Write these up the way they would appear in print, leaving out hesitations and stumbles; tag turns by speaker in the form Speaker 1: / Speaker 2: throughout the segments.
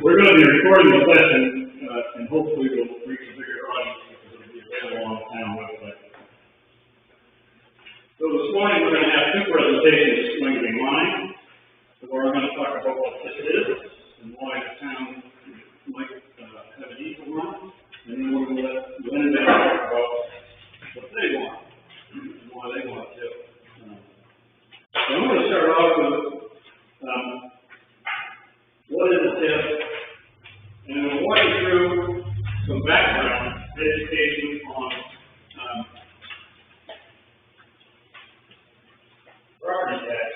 Speaker 1: We're going to be recording the session, and hopefully we'll reach a bigger audience because it'll be available on the town website. So this morning we're going to have two presentations. It's going to be mine, where I'm going to talk about what this is and why the town might have a need for one, and then we're going to let Glenn talk about what they want and why they want it too. So I'm going to start off with what is a TIF, and I'm going to walk you through some background education on property tax.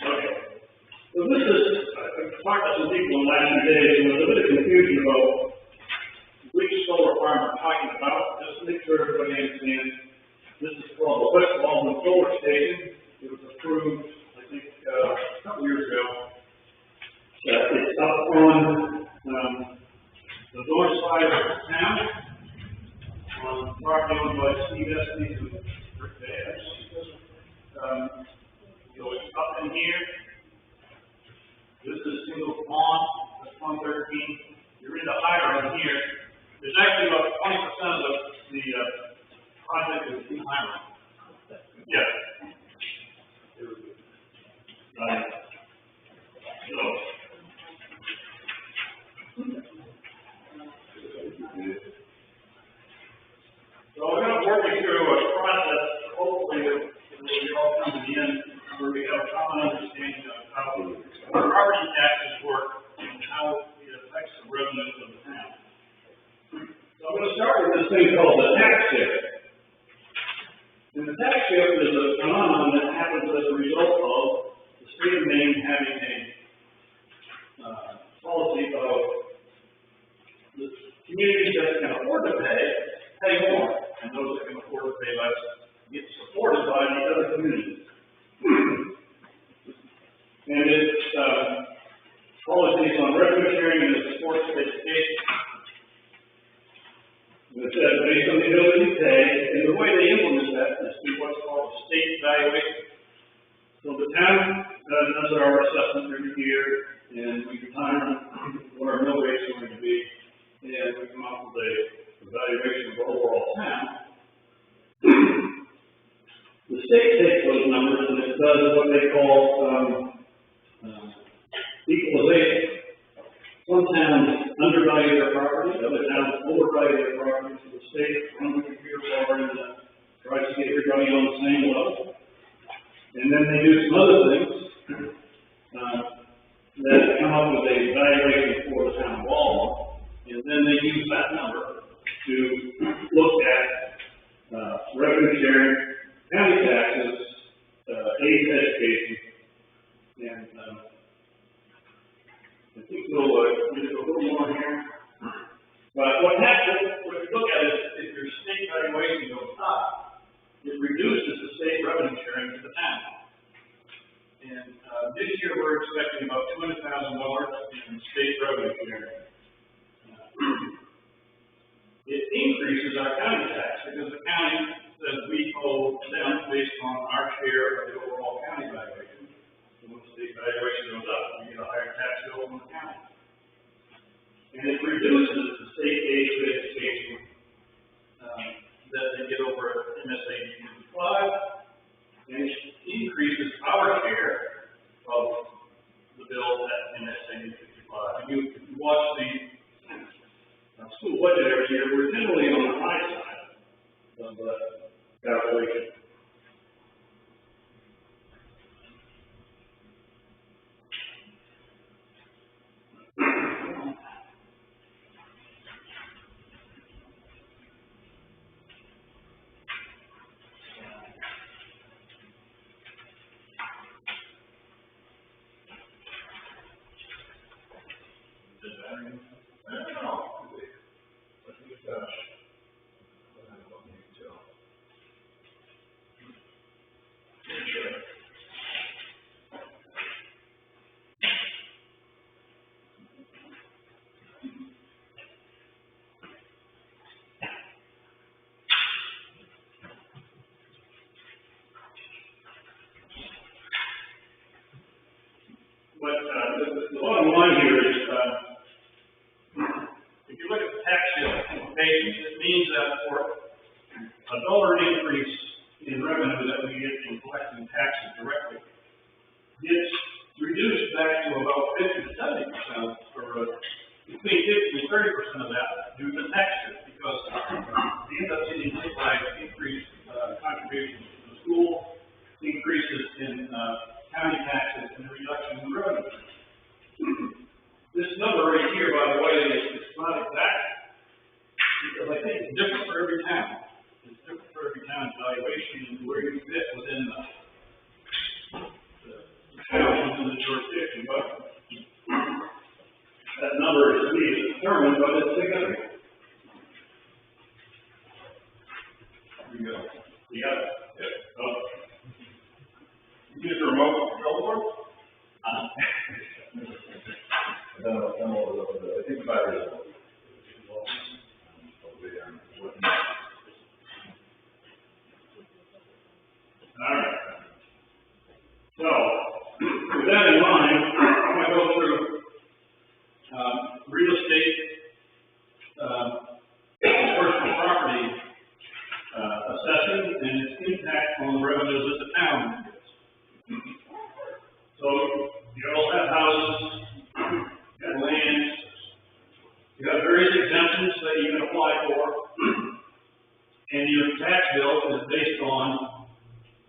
Speaker 1: Okay, so this is, I've talked to some people in the last few days, and there's a bit of confusion about which solar farm we're talking about. Just to make sure everybody understands. This is called the West Baldwin Solar Station. It was approved, I think, a couple years ago. It's up on the north side of town, on property owned by Steve Estes and Rick Bass. It's up in here. This is single pond. That's 113. You're into higher on here. There's actually about 20% of the project is in Highland. Yeah. Right. So we're going to work you through a process, hopefully it will all come to the end, where we have a common understanding of how property taxes work and how it affects the revenues of the town. So I'm going to start with this thing called the tax shift. And the tax shift is a phenomenon that happens as a result of the state of Maine having a policy of the communities that can afford to pay more, and those that can afford to pay less get supported by the other communities. And it's policies on revenue sharing and it supports education. It says based on the ability to pay, and the way they implement that is through what's called a state evaluation. So the town does our assessment every year, and we determine what our mill rate is going to be, and we come up with a evaluation of the overall town. The state takes those numbers and it does what they call equalization. Some towns undervalue their property, other towns overvalue their property, so the state runs a computer program that tries to get everybody on the same level. And then they do some other things that come up with a evaluation for the town of Baltimore, and then they use that number to look at revenue sharing, county taxes, aid education, and I think we'll get a little more here. But what happens, what you look at is if your state valuation goes up, it reduces the state revenue sharing to the town. And this year we're expecting about $200,000 in state revenue sharing. It increases our county tax because the county says we owe them based on our share of the overall county valuation. So when the state valuation goes up, we get a higher tax bill from the county. And it reduces the state aid to education that they get over MSA 55, and it increases our share of the bill at MSA 55. And you watch the school budget every year, we're generally on the high side of the calculation. the bottom line here is, if you look at the tax bill implications, it means that for a dollar increase in revenue that we get from collecting taxes directly, it's reduced back to about 50 to 70%, or between 50 and 30% of that due to tax shift, because we end up getting hit by increased contributions to the school, increases in county taxes, and a reduction in revenue. This number right here, by the way, is not exact, because I think it's different for every town. It's different for every town's valuation and where you fit within the town, within the jurisdiction, but that number is to be determined, but it's significant. Here we go. You got it? Yep. Oh. You use the remote control board?
Speaker 2: I think the battery is
Speaker 1: all right. So, with that in mind, I'm going to go through real estate, personal property assessing and its impact on the revenues that the town gets. So, you all have houses, you have land, you have various exemptions that you can apply for, and your tax bill is based on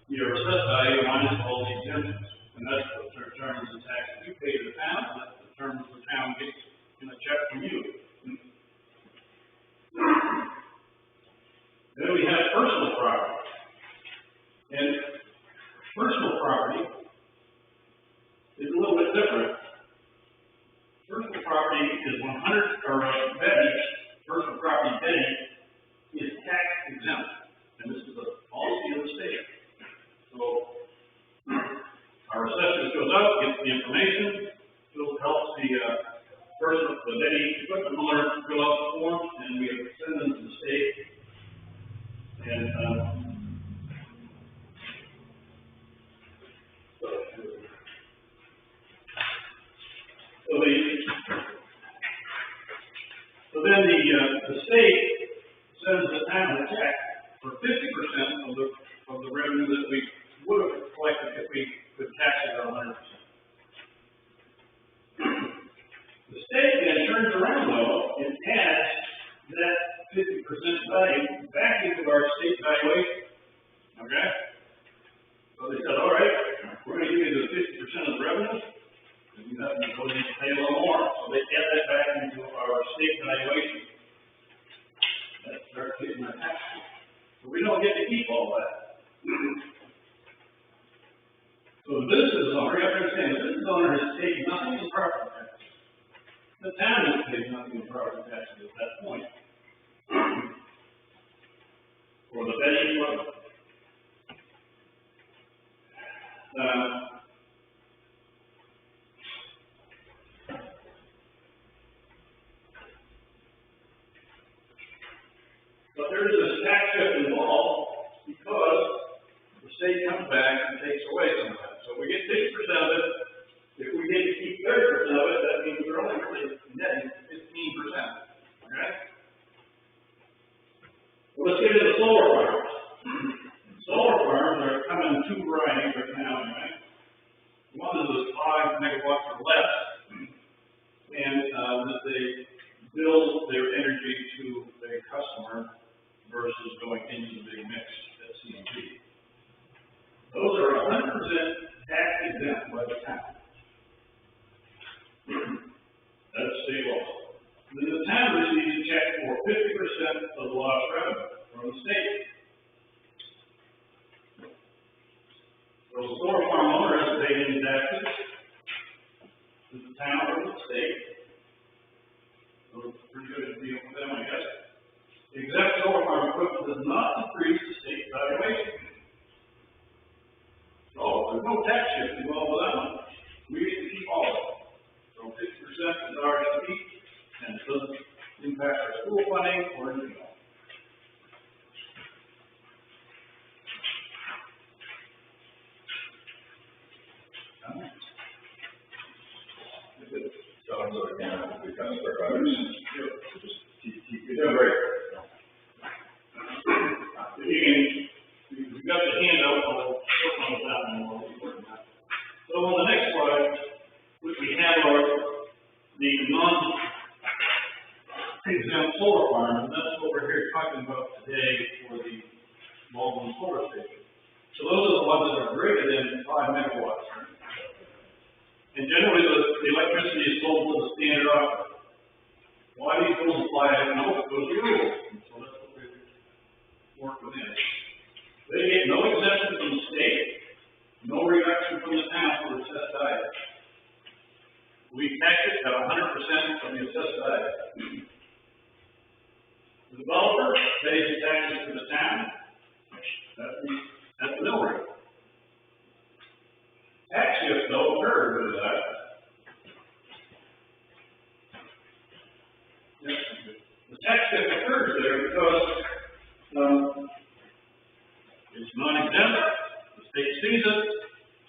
Speaker 1: your assessed value minus all the exemptions. And that's what determines the tax that you pay to the town, and that determines the town gets in a check from you. Then we have personal property. And personal property is a little bit different. Personal property is 100, or Betty, personal property Betty is tax exempt. And this is a policy of the state. So our assessment goes out, gets the information, helps the person, the Betty equipment owner fill out the form, and we send them to the state. And so then the state sends the town a check for 50% of the revenue that we would have collected if we could tax it at 100%. The state then turns around though and adds that 50% value back into our state valuation. Okay? So they said, all right, we're going to give you the 50% of the revenue, and you have to go in and pay a little more. So they add that back into our state valuation. That starts getting our taxes. So we don't get to keep all that. So the business owner, you have to understand, the business owner has paid nothing in property taxes. The town has paid nothing in property taxes at that point. For the Betty equipment. But there is this tax shift involved because the state comes back and takes away some of that. So we get 50% of it. If we get to keep 30% of it, that means we're only really netting 15%. Okay? Well, let's get into solar farms. Solar farms are coming in two varieties right now, right? One is the 5 megawatts or less, and that they bill their energy to a customer versus going into the big mix at CNG. Those are 100% tax exempt by the town. That's state law. Then the town receives a check for 50% of the lost revenue from the state. So the solar farm owner has to pay any taxes to the town or the state. So it's a pretty good deal for them, I guess. The exempt solar farm equipment does not decrease the state valuation. So there's no tax shift involved with that one. We get to keep all of it. So 50% is ours to keep, and it doesn't impact our school funding or anything else.
Speaker 2: ones that are kind of become square fighters. Just keep doing great.
Speaker 1: You've got the handout, I'll work on that one while we're working on that. So on the next slide, what we have are the non-exempt solar farms, and that's what we're here talking about today for the Baldwin Solar Station. So those are the ones that are greater than 5 megawatts. And generally, the electricity is sold to the standard offer. Why these rules apply, I don't know, but those are rules. And so that's what we work within. They get no exemption from the state, no reduction from the town for the assessed value. We tax it at 100% of the assessed value. The developer pays the taxes to the town. That's the mill rate. Tax shift, though, occurs with that. The tax shift occurs there because it's non-exempt, the state sees it,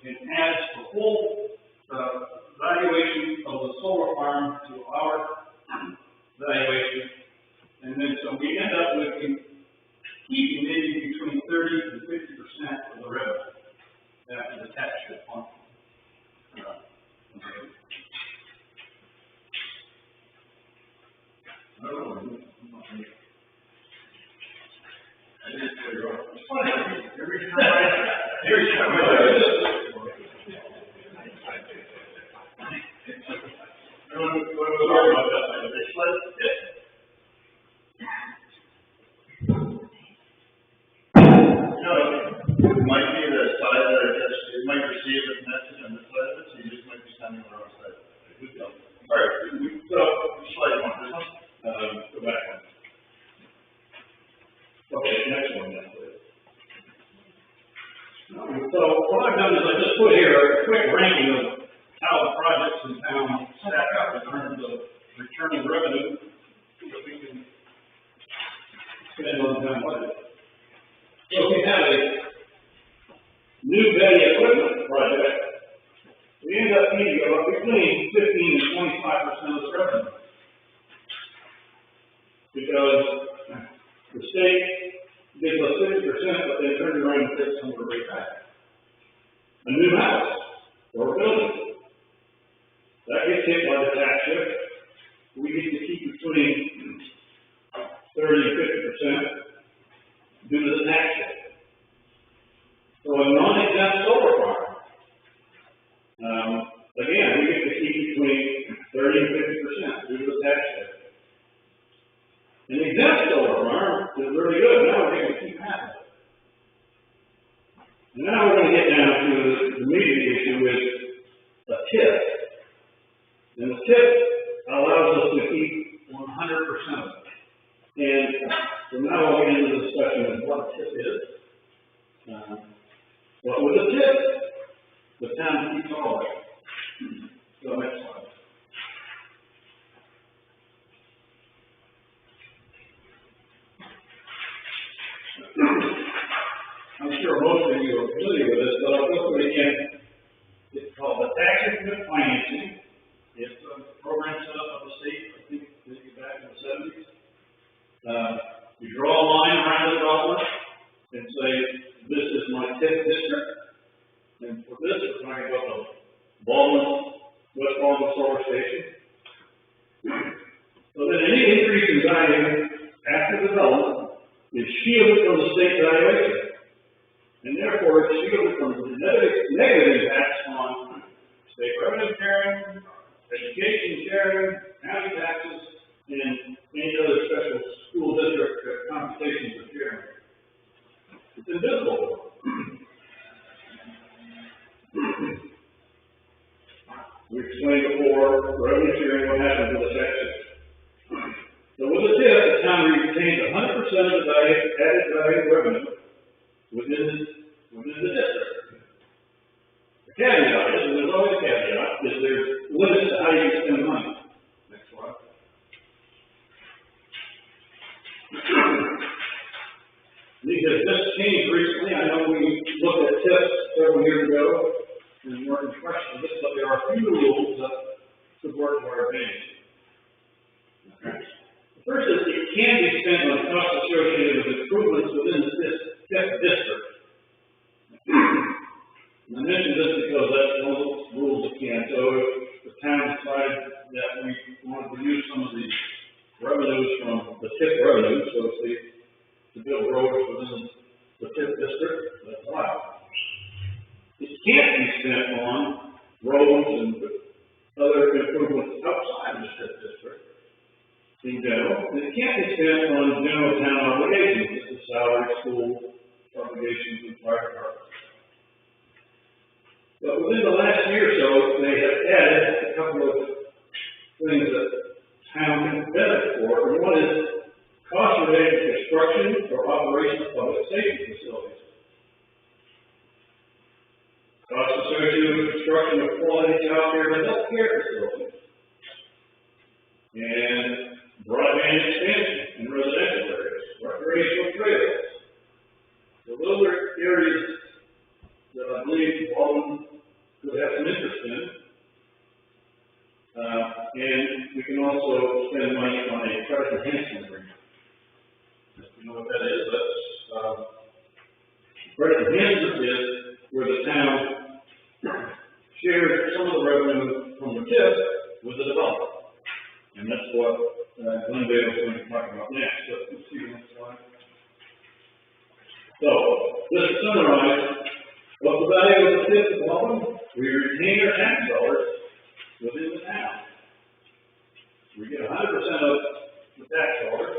Speaker 1: and adds the full valuation of the solar farm to our valuation. And then so we end up with keeping maybe between 30 and 50% of the revenue after the tax shift function. I don't know. Every time I
Speaker 2: it might be the side that it might receive this message on this side of it, so you just might be standing on the wrong side. All right, so slide one. This one. Go back one. Okay, next one, then, please.
Speaker 1: So what I've done is I just put here a quick ranking of how the projects in town stack up in terms of returning revenue that we can spend on the town budget. So if we have a new Betty equipment project, we end up needing about between 15 and 25% of the revenue. Because the state gives us 50%, but they turn around and take some of the rate back. A new house or a building, that gets hit by the tax shift. We get to keep between 30 and 50% due to the tax shift. So a non-exempt solar farm, again, we get to keep between 30 and 50% due to the tax shift. An exempt solar farm is really good. Now we're going to keep half of it. And now we're going to get down to the meat of the issue with a TIF. And the TIF allows us to keep 100% of it. And so now we'll get into the discussion of what a TIF is. But with a TIF, the town keeps all of it. So next slide. I'm sure most of you are familiar with this, but I'll go through it again. It's called the tax increment financing. It's a program set up by the state, I think, maybe back in the 70s. You draw a line around the dollar and say, this is my TIF district. And for this, we're talking about the West Baldwin Solar Station. So then any increase in value after development is shielded from the state valuation. And therefore, it's shielded from the negative impacts on state revenue sharing, education sharing, county taxes, and any other special school district computations of sharing. It's invisible. We explained before, revenue sharing, what happens with the taxes. So with the TIF, the town retains 100% of the added value revenue within the district. The caveat is, and there's always a caveat, is there's limits to how you can spend money. Next slide. These have just changed recently. I know we looked at TIFs several years ago and weren't impressed with this, but there are a few rules that could work to our advantage. The first is it can be spent on costs associated with improvements within the TIF district. And I mention this because that's one of the rules that can. So if the town decided that we wanted to use some of the revenues from the TIF revenues, so to speak, to build roads within the TIF district, that's allowed. It can't be spent on roads and other improvements outside of the TIF district in general. And it can't be spent on general town obligations, such as salary, school obligations, and fire departments. But within the last year or so, they have added a couple of things that town can benefit for. And one is costs related to construction or operation of public safety facilities. Costs associated with construction of quality child care and health care facilities. And broadband expansion in residential areas, recreational trails. So those are areas that I believe Alden could have some interest in. And we can also spend money on a credit enhancement agreement. If you know what that is, that's credit enhancement is where the town shares some of the revenue from the TIF with the developer. And that's what Glendale is going to talk about next. But let's see the next slide. So, just to summarize, what's the value of the TIF development? We retain our tax dollars within the town. We get 100% of the tax dollars.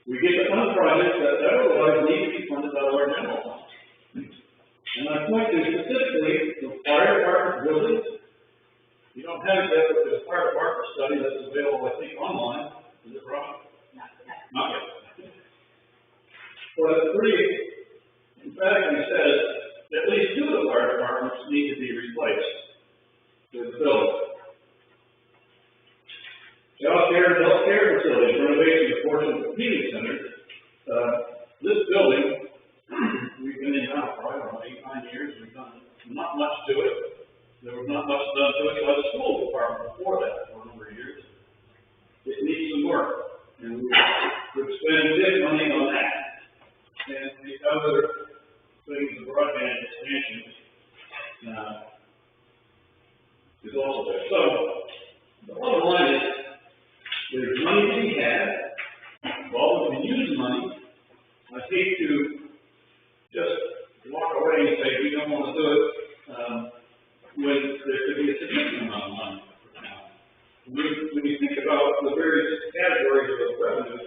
Speaker 1: We get to fund projects that otherwise need to be funded out of our general fund. And I point to specifically the fire department buildings. You don't have it yet, but there's a fire department study that's available, I think, online. Is it wrong? Not yet. But it pretty emphatically says at least 2 of the fire departments need to be replaced with the building. Child care and health care facilities, renovation of portions of community centers. This building, we've been in now for, I don't know, 8, 9 years. We've done not much to it. There was not much done to it by the school department before that for a number of years. It needs some work, and we could spend big money on that. And the other things, the broadband expansion, is also there. So, the bottom line is, there's money to be had. Well, we can use the money. I hate to just walk away and say we don't want to do it when there could be a significant amount of money for town. When you think about the various categories of revenue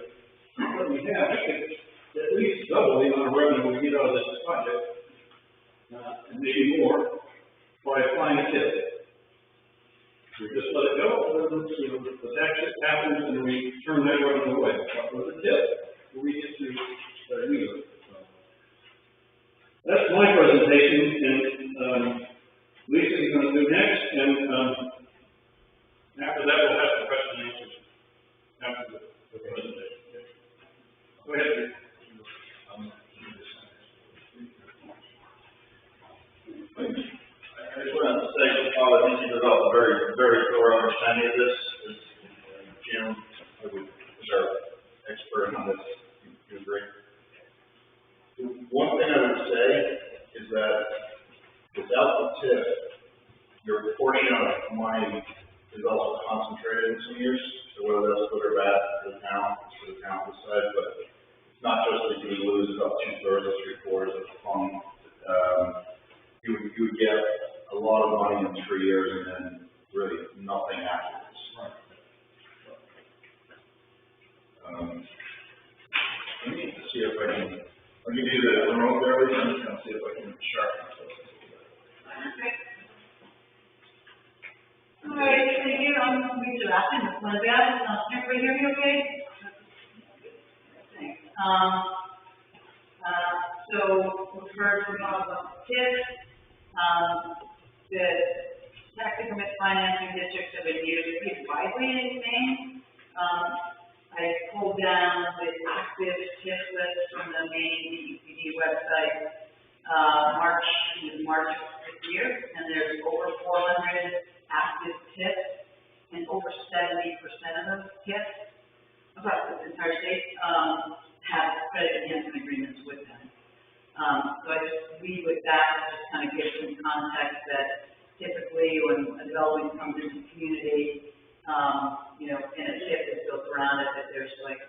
Speaker 1: that we have, we could at least double the amount of revenue we get out of this project, and maybe more, by applying a TIF. We just let it go, and, the tax happens, and we turn that revenue away. But with a TIF, we get to use it. So that's my presentation, and Lisa's going to do next, and after that, we'll have the question and answers after the presentation. Go ahead, Rick.
Speaker 2: I just wanted to say, Paul, I think you developed a very, very thorough understanding of this. Jim, is our expert on this. You agree? One thing I would say is that without the TIF, your portion of money is also concentrated in some years. So whether that's good or bad for the town, it's for the town to decide. But it's not just that you would lose about 2/3 or 3/4 of the fund. You would get a lot of money in 3 years and then really nothing afterwards. Right. Let me see if I can. I'll give you the remote there, Lisa. I'm just going to see if I can sharpen myself.
Speaker 3: Okay. All right, thank you. I'm Lisa Raffin with Glendale. Can everybody hear me okay? Thanks. So we've heard from about TIF. The tax increment financing districts have been used pretty widely in Maine. I pulled down the active TIF list from the Maine DEPD website, March of this year, and there's over 400 active TIFs So I just leave with that, just kind of give some context that typically when a development comes into the community, you know, and a TIF is built around it, that there's like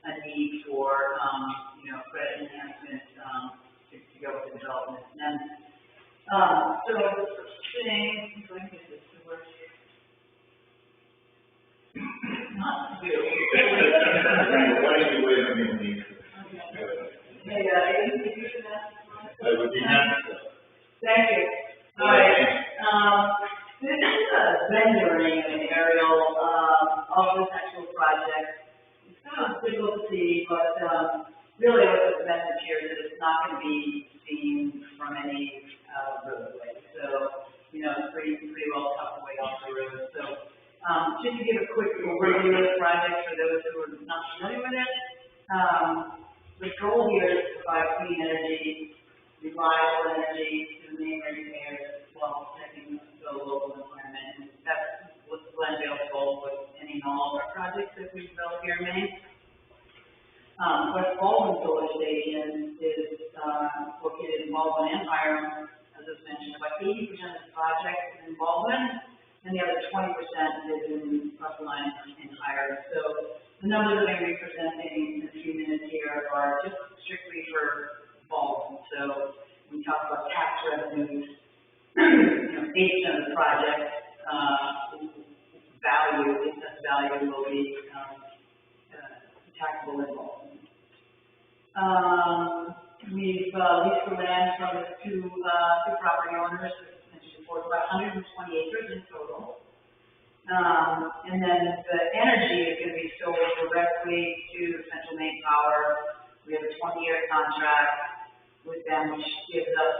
Speaker 3: a need for, you know, credit enhancement, to go with the development. And, so thing, so I can get this to work. Not you.
Speaker 2: Why do you wait on me?
Speaker 3: Hey, if you should ask.
Speaker 2: I would be happy to.
Speaker 3: Thank you. All right. This is a rendering of an aerial, of this actual project. It's kind of difficult to see, but, really what the message here is that it's not going to be seen from any, roadway. So, you know, it's pretty well tucked away off the road. So, just to give a quick overview of the project for those who are not familiar with it, the goal here is to provide clean energy, reliable energy to the main ratepayers while protecting the local environment. And that's what Glendale's goal with any and all of our projects that we develop here in Maine. West Baldwin Solar Station is located in Baldwin and Hiram, as I mentioned. About 80% of the project is in Baldwin, and the other 20% is in Rutherford and Hiram. So the numbers I'm going to be presenting in a few minutes here are just strictly for Baldwin. So when we talk about tax revenues, you know, 80% of the project value, excess value, will be taxable in Baldwin. We've leased the land from the two property owners, mentioned before, about 120 acres in total. And then the energy is going to be sold directly to Central Maine Power. We have a 20-year contract with them, which gives us,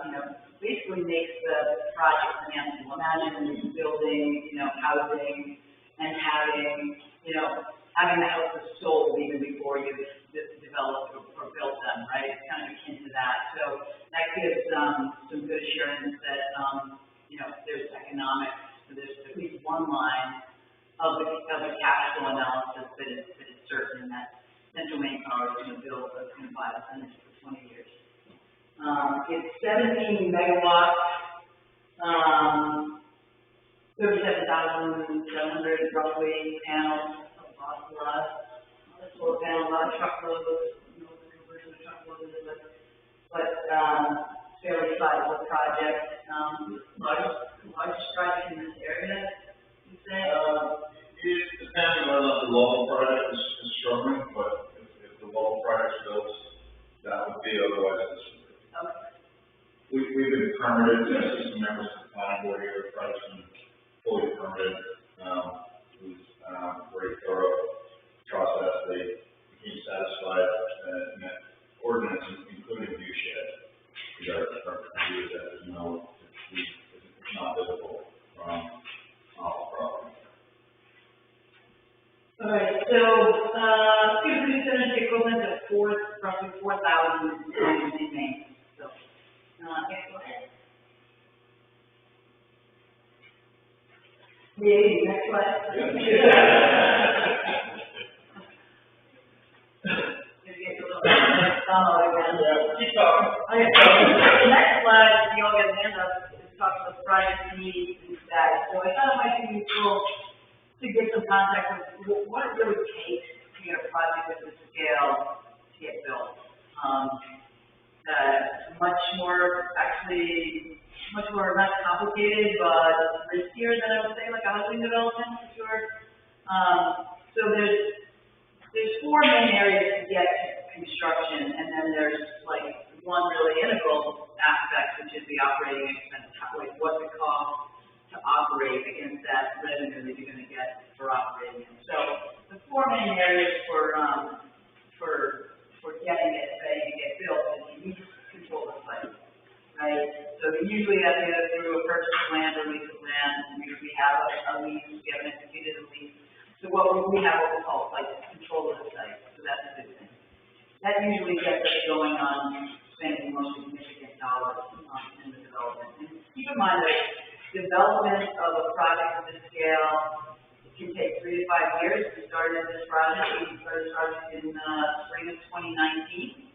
Speaker 3: you know, basically makes the project financeable. Imagine building, you know, housing and having, you know, having the houses sold even before you've developed or built them, right? It's kind of akin to that. So that gives some good assurance that, you know, there's economics. So there's at least one line of the cash flow analysis that is certain that Central Maine Power is going to build, that's going to buy this energy for 20 years. It's 17 megawatts, 37,700 roughly panels. A lot of solar panels, a lot of truckloads, you know, the conversion of truckloads, but fairly sizable project. Largest project in this area, you say?
Speaker 2: It depends on whether the local project is struggling, but if the local project's built, that would be, otherwise this would be.
Speaker 3: Okay.
Speaker 2: We've been permitted, system members of the planning board here, the project's been fully permitted. It was very thorough process. They became satisfied in that ordinance, including view shed. We are views that there's no, it's not visible from off the property.
Speaker 3: All right, so, it's energy equivalent of roughly 4,000 in Maine. So, next slide. Next slide.
Speaker 2: Keep talking.
Speaker 3: Okay, the next slide, you all get an hand up, it talks about project needs and status. So I thought it might be useful to get some context of what it really takes to get a project of this scale to get built. Much more, actually, much more not complicated, but riskier than I would say, like a housing development for sure. So there's four main areas to get construction, and then there's like one really integral aspect, which is the operating expense, like what's the cost to operate against that revenue that you're going to get for operating it. So the four main areas for getting it ready to get built is you need to control the site, right? So you usually have to go through a purchase of land or lease of land. We have a lease, we have an executed lease. So we have what we call like control of the site. So that's a good thing. That usually gets us going on spending the most significant dollars in the development. And keep in mind that development of a project of this scale can take 3 to 5 years. We started this project, in spring of 2019.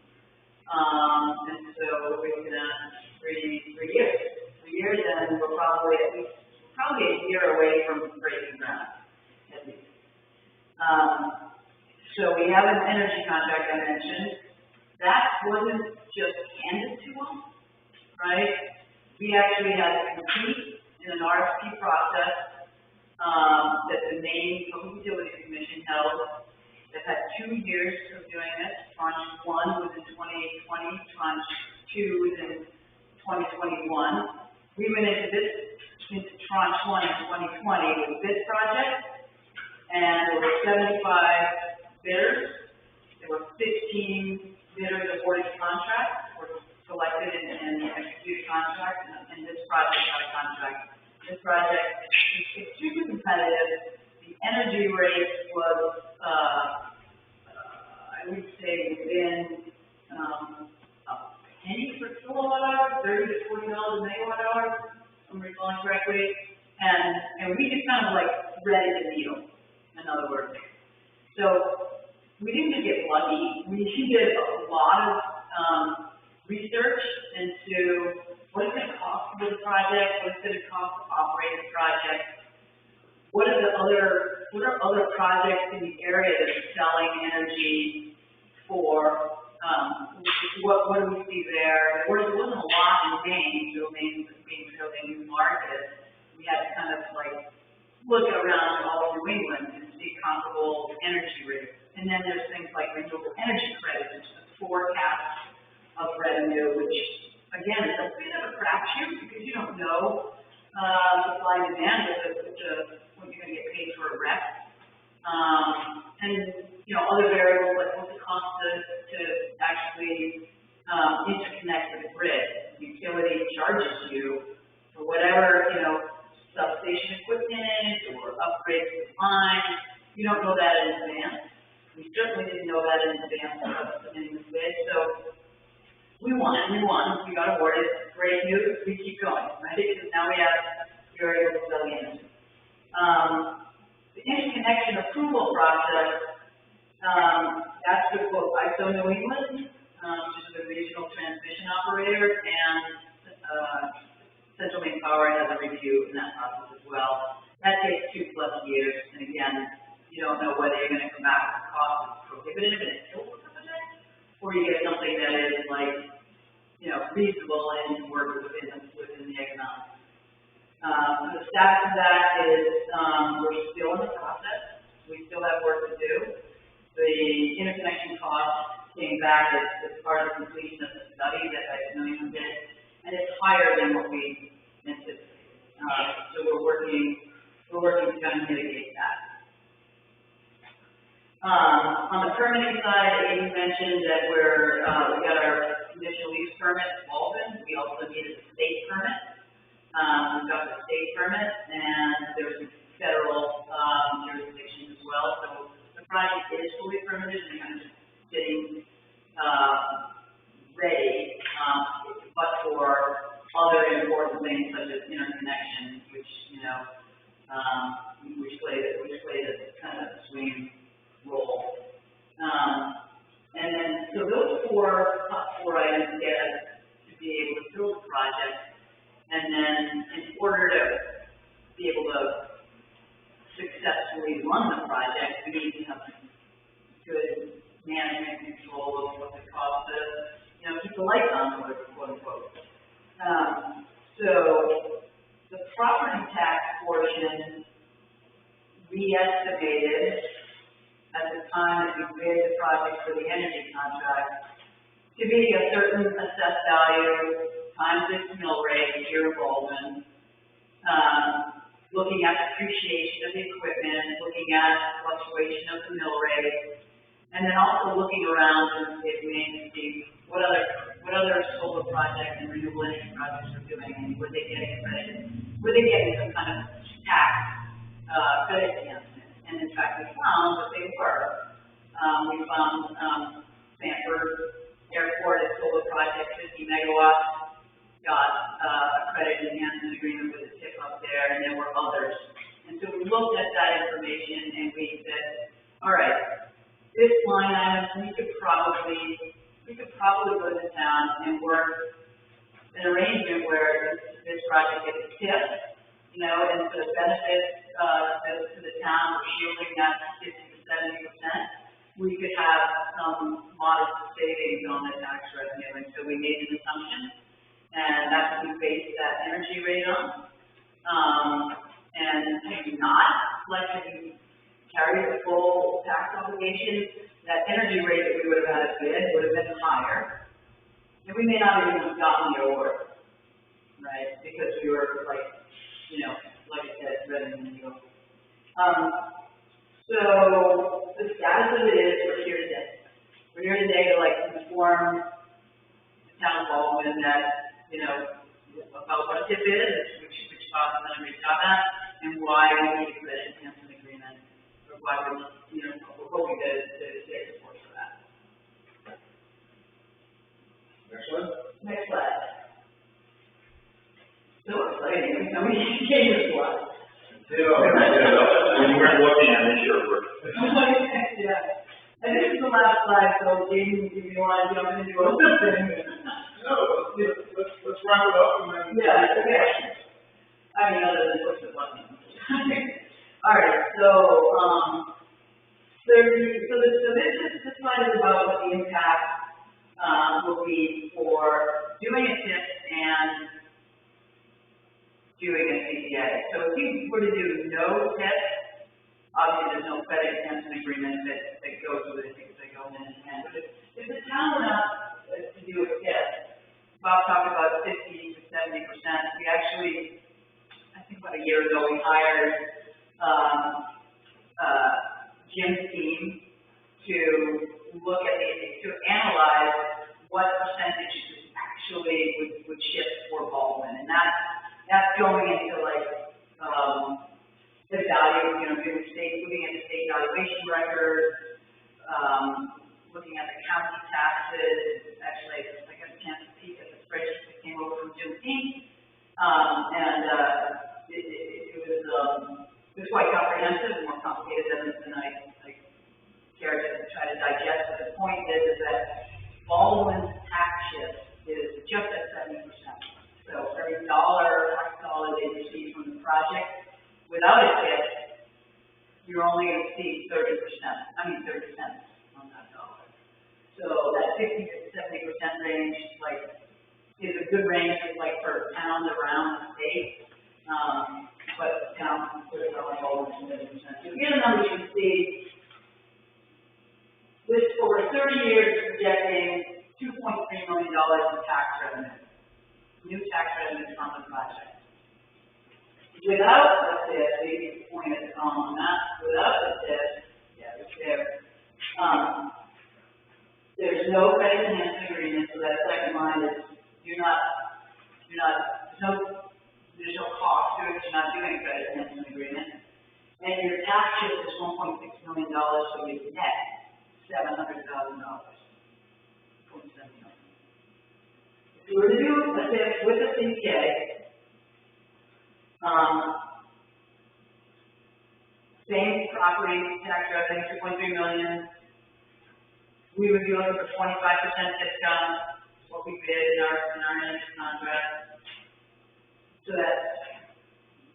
Speaker 3: And so we're looking at three years, and we're probably a year away from breaking ground, at least. So we have an energy contract I mentioned. That wasn't just handed to us, right? We actually had to compete in an RFP process that the Maine Public Utilities Commission held that had 2 years of doing this. Tranche 1 was in 2020, tranche 2 was in 2021. We went into tranche 1 in 2020 with this project, and there were 75 bidders. There were 15 bidders awarded contracts, were selected and executed contracts, and this project got a contract. This project is extremely competitive. The energy rate was, I would say, within a penny per kilowatt hour, $30 to $40 a megawatt hour, if I'm recalling correctly, and we just kind of like threaded the needle, in other words. So we didn't just get lucky. We did a lot of research into what it's going to cost to build a project, what it's going to cost to operate a project, what are other projects in the area that are selling energy for, what do we see there? There wasn't a lot in Maine, so Maine was being fairly new market. We had to kind of like look around all of New England and see comparable energy rates. And then there's things like renewable energy credits, which is a forecast of revenue, which again is a bit of a crapshoot because you don't know supply and demand when you're going to get paid for a rep. And you know, other variables like what's it cost to actually interconnect to the grid. The utility charges you for whatever, you know, substation equipment or upgrades to the line. You don't know that in advance. We certainly didn't know that in advance of submitting the bid, so we won. We got awarded. Great news. We keep going, right? Because now we have variable resilience. The interconnection approval process, that's with both ISO New England, which is a regional transmission operator, and Central Maine Power has a review in that process as well. That takes 2+ years, and again, you don't know whether you're going to come back with cost that's prohibitive and it kills the project, or you get something that is like, you know, reasonable and work within the economics. The status of that is we're still in the process. We still have work to do. The interconnection cost came back as part of the completion of the study that I know you did, and it's higher than what we anticipated. So we're working to kind of mitigate that. On the permitting side, Amy mentioned that we got our conditional use permit in Walden. We also needed a state permit. We got the state permit, and there was some federal jurisdictions as well. So the project is fully permitted and kind of just sitting ready, but for other important things such as interconnection, which you know, which played a kind of swing role. And then, so those top four items get us to be able to build a project. And then, in order to be able to successfully run the project, we need to have good management control of what it costs to, you know, keep the lights on, quote unquote. So, the property tax portion, we estimated at the time that we bid the project for the energy contract to be a certain assessed value times its mill rate here in Walden, looking at depreciation of the equipment, looking at fluctuation of the mill rate, and then also looking around and see what other solar projects and renewable energy projects are doing, and were they getting credit? Were they getting some kind of tax credit enhancement? And in fact, we found that they were. We found Sanford Airport, a solar project, 50 megawatts, got a credit enhancement agreement with the TIF up there, and there were others. And so we looked at that information and we said, all right, this line item, we could probably we could probably go to the town and work an arrangement where this project gets a TIF, you know, and for the benefit, to the town, we're shielding that 50 to 70%. We could have some modest savings on the tax revenue, and so we made an assumption, and that's what we based that energy rate on. And if not, like if you carry the full tax obligation, that energy rate that we would have had to bid would have been higher. And we may not even have gotten the order, right? Because we were like, you know, like I said, ready in the deal. So the status of it is we're here today. We're here today to like inform the town of Baldwin that, you know, about what a TIF is, which Bob has done a great job at, and why we need a credit enhancement agreement, or why we're, you know, we're hoping to get support for that.
Speaker 2: Next one?
Speaker 3: Next slide. So exciting. I mean, we gave us one.
Speaker 2: When you weren't looking at it, sure worked.
Speaker 3: Yeah. And this is the last slide, so Jamie, if you want to jump into other things.
Speaker 2: No, let's wrap it up and then.
Speaker 3: Yeah, okay. I mean, other than push the button. All right, so this slide is about what the impact will be for doing a TIF and doing a CPA. So if you were to do no TIF, obviously there's no credit enhancement agreement that goes with it because they go in and but if the town were not to do a TIF, Bob talked about 50 to 70%. We actually, I think about a year ago, we hired Jim's team to look at to analyze what percentage actually would shift for Baldwin, and that's going into like the value, you know, looking at the state valuation records, looking at the county taxes. Actually, I got a chance to peek at the spreadsheet that came over from Jim's team, and it was quite comprehensive, more complicated than I care to try to digest. But the point is that Baldwin's tax shift is just at 70%. So every tax dollar they receive from the project, without a TIF, you're only going to see 30 cents on that dollar. So that 50 to 70% range, like, is a good range, like, for towns around the state. But towns are like over 70%. So here the numbers you can see. This over 30 years is projecting $2.3 million in tax revenue. New tax revenue from the project. Without the TIF, maybe pointed on that, without the TIF, yeah, it's there. There's no credit enhancement agreement, so that second line is there's no cost to it, you're not doing a credit enhancement agreement. And your tax shift is $1.6 million, so you net $700,000. If you were to do a TIF with a CPA, same property tax revenue, $2.3 million. We would be looking for 25% discount, what we bid in our energy contract. So that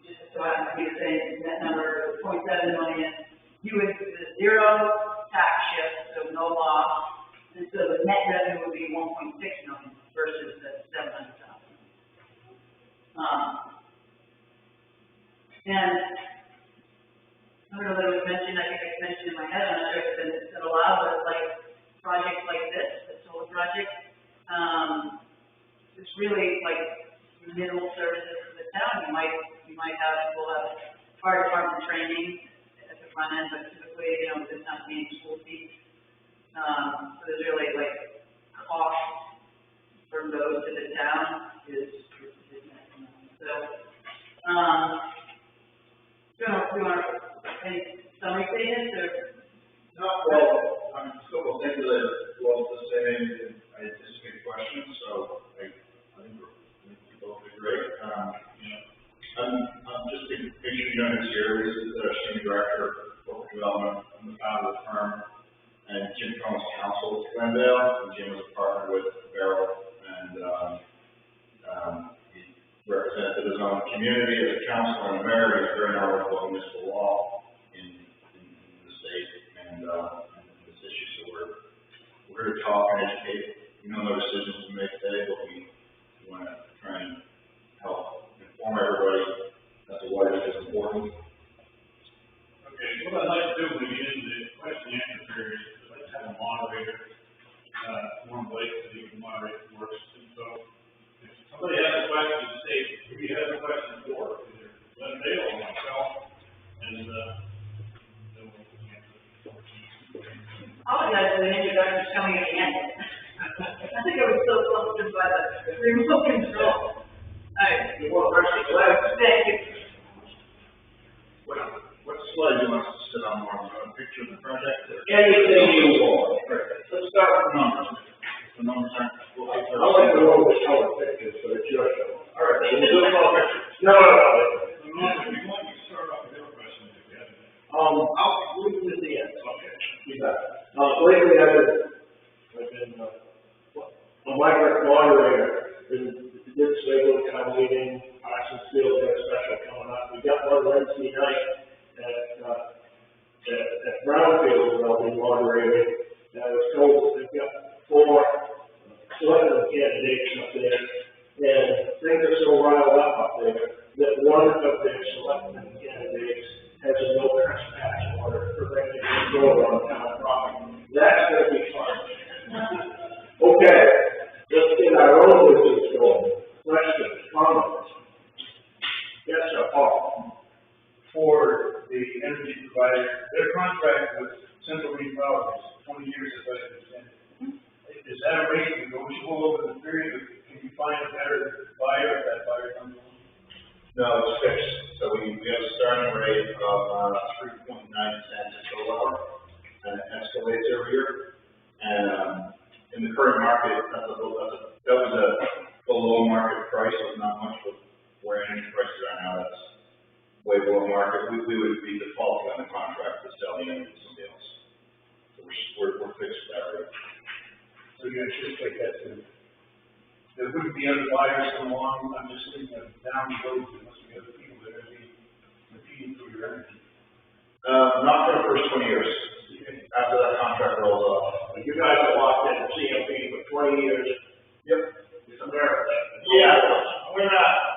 Speaker 3: just so happens to be the same net number, $0.7 million. You would do the zero tax shift, so no loss, and so the net revenue would be $1.6 million versus the $700,000. And I don't know that it was mentioned, I think it's mentioned in my head, I'm not sure if it's been allowed, but like projects like this, the solar project, it's really like minimal services for the town. We'll have fire department training at the front end, but typically, you know, this not being school fees. So there's really like cost from those to the town is minimal. So, do you want any summary statements or?
Speaker 2: No, well, I'm still looking at it, the same, I anticipate questions, so I think we're both great. I'm just to make sure you know who's here. This is the Senior Director of Corporate Development. I'm the founder of the firm, and Jim Cohen's counsel at Glendale, and Jim was a partner as a community, as a council, and a mayor, is very knowledgeable in municipal law in the state and this issue. So we're here to talk and educate. We know no decisions to make today, but we want to try and help inform everybody that the water is important.
Speaker 1: Okay, what I'd like to do when we get into the question and answer period is I'd like to have a moderator, one Blake, so he can moderate the works. And so if somebody has a question, say, who you have a question for, either Glenn Dale or myself, and then we'll answer.
Speaker 3: Apologize for the introduction coming at the end. I think I was so flustered by the remote control. All right.
Speaker 2: You want to press
Speaker 3: Thank you.
Speaker 2: what slide do you want us to sit on more? A picture of the project?
Speaker 4: Anything you want.
Speaker 2: Let's start with numbers. The numbers aren't.
Speaker 4: I like the one with color pictures, so it's your show.
Speaker 2: All right, we'll do the color picture.
Speaker 4: No.
Speaker 1: If you want, you start off with your question if you have any.
Speaker 4: I'll leave it at the end.
Speaker 1: Okay.
Speaker 4: You bet. Lately I've been a migrant moderator in the Dick Slagle town meeting, Parsonsfield, got a special coming up. We got one Wednesday night at Brownfield, where I'll be moderating. And I was told that they've got 4 selectmen candidates up there, and things are so riled up there that one of their selectmen candidates has a no trespass order preventing control on town property. That's gonna be fun. Okay, let's get our own business going. Questions, comments? Yes, sir, Paul.
Speaker 5: For the energy provider, their contract with Central Green Power is 20 years, as I understand it. Is that a rate negotiable over the period, or can you find a better buyer if that buyer comes along?
Speaker 2: No, it's fixed. So we have a starting rate of 3.9 cents a kilowatt hour, and it escalates every year. And in the current market, that was a below market price, so not much, but where energy prices are now, that's way below market. We would be defaulting on the contract to sell the energy to somebody else. So we're fixed at that rate.
Speaker 5: So you anticipate that there wouldn't be other buyers come along, I'm just thinking of down the road, there must be other people that are going to be competing for your energy.
Speaker 2: Not for the first 20 years. After that contract rolls off.
Speaker 4: You guys are locked in CMP for 20 years.
Speaker 2: Yep.
Speaker 4: It's a marriage.
Speaker 2: Yeah, we're not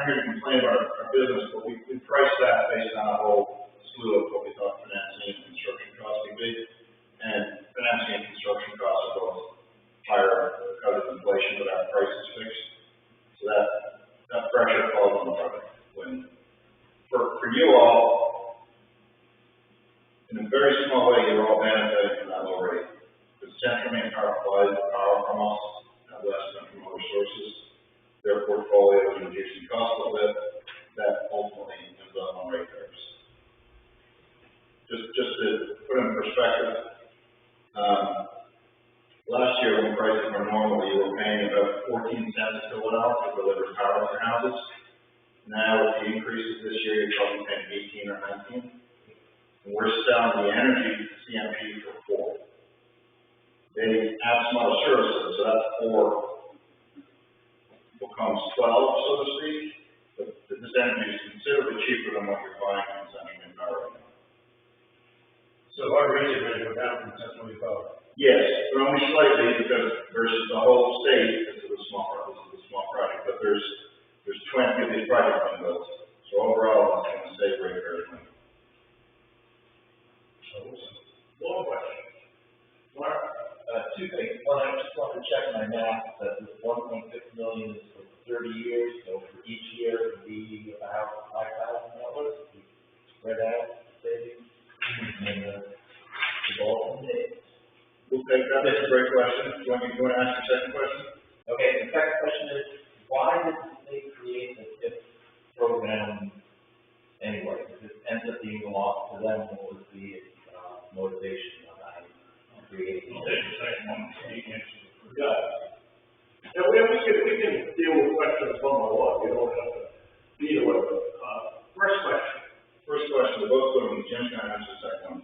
Speaker 2: here to complain about our business, but we price that based on a whole slew of what we thought financing and construction costs would be. And financing and construction costs are both higher because of inflation, but our price is fixed. So that pressure falls on the product. When, for you all, in a very small way, you're all benefiting from that low rate. Because Central Maine Power buys the power from us, less than from other sources. Their portfolio is reducing costs a little bit. That ultimately ends up on rate curves. Just to put it in perspective, last year when prices were normal, you were paying about 14 cents a kilowatt hour to deliver power to your houses. Now with the increases this year, you're probably paying 18 or 19. And we're selling the energy to CMP for 4. They add some other services, so that's 4 becomes 12, so to speak. But this energy is considerably cheaper than what you're buying from Central Maine Power right now.
Speaker 5: So our rates are going to go down from Central Green Power.
Speaker 2: Yes, but only slightly because versus the whole state, this is a small project, but there's 20 of these projects being built. So overall, it's going to save rate very much.
Speaker 4: One question.
Speaker 6: Mark, 2 things. One, I just want to check my math that this 1.6 million is for 30 years, so for each year it would be about $5,000 spread out savings and the bulk of it.
Speaker 2: We'll take that. That's a great question. Do you want to ask your second question?
Speaker 6: Okay, the second question is, why did the state create the TIF program anyway? If it ends up being a loss to them, what was the motivation behind creating it?
Speaker 4: And we can deal with questions one by one. We don't have to deal with them. First question.
Speaker 2: First question, they're both good ones. Jim's going to answer the second one.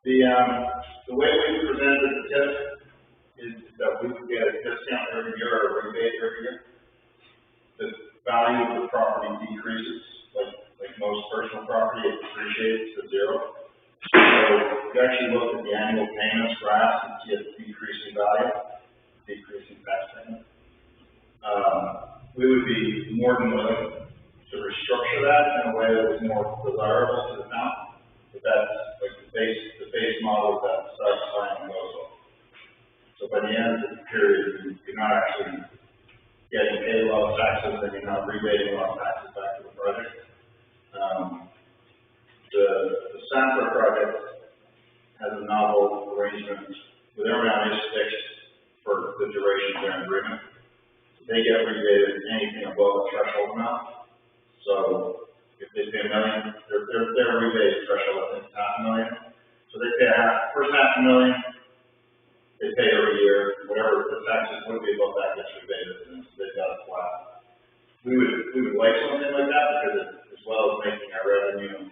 Speaker 2: The way we presented the TIF is that we would get a discount every year or a rebate every year. The personal property, it depreciates to zero. So if you actually look at the annual payments graph, you see a decreasing value, decreasing tax payment. We would be more than willing to restructure that in a way that was more desirable to the town. But that's like the base model that starts buying and goes up. So by the end of the period, you're not actually getting paid a lot of taxes and you're not rebating a lot of taxes back to the project. The Sanford project has a novel arrangement where their amount is fixed for the duration of their agreement. They get rebated anything above a threshold amount. So if they pay $1 million, their rebate threshold I think is $500,000. So they pay first $500,000, they pay every year, whatever the taxes would be above that gets rebated, and they've got it flat. We would like something like that because as well as making our revenue,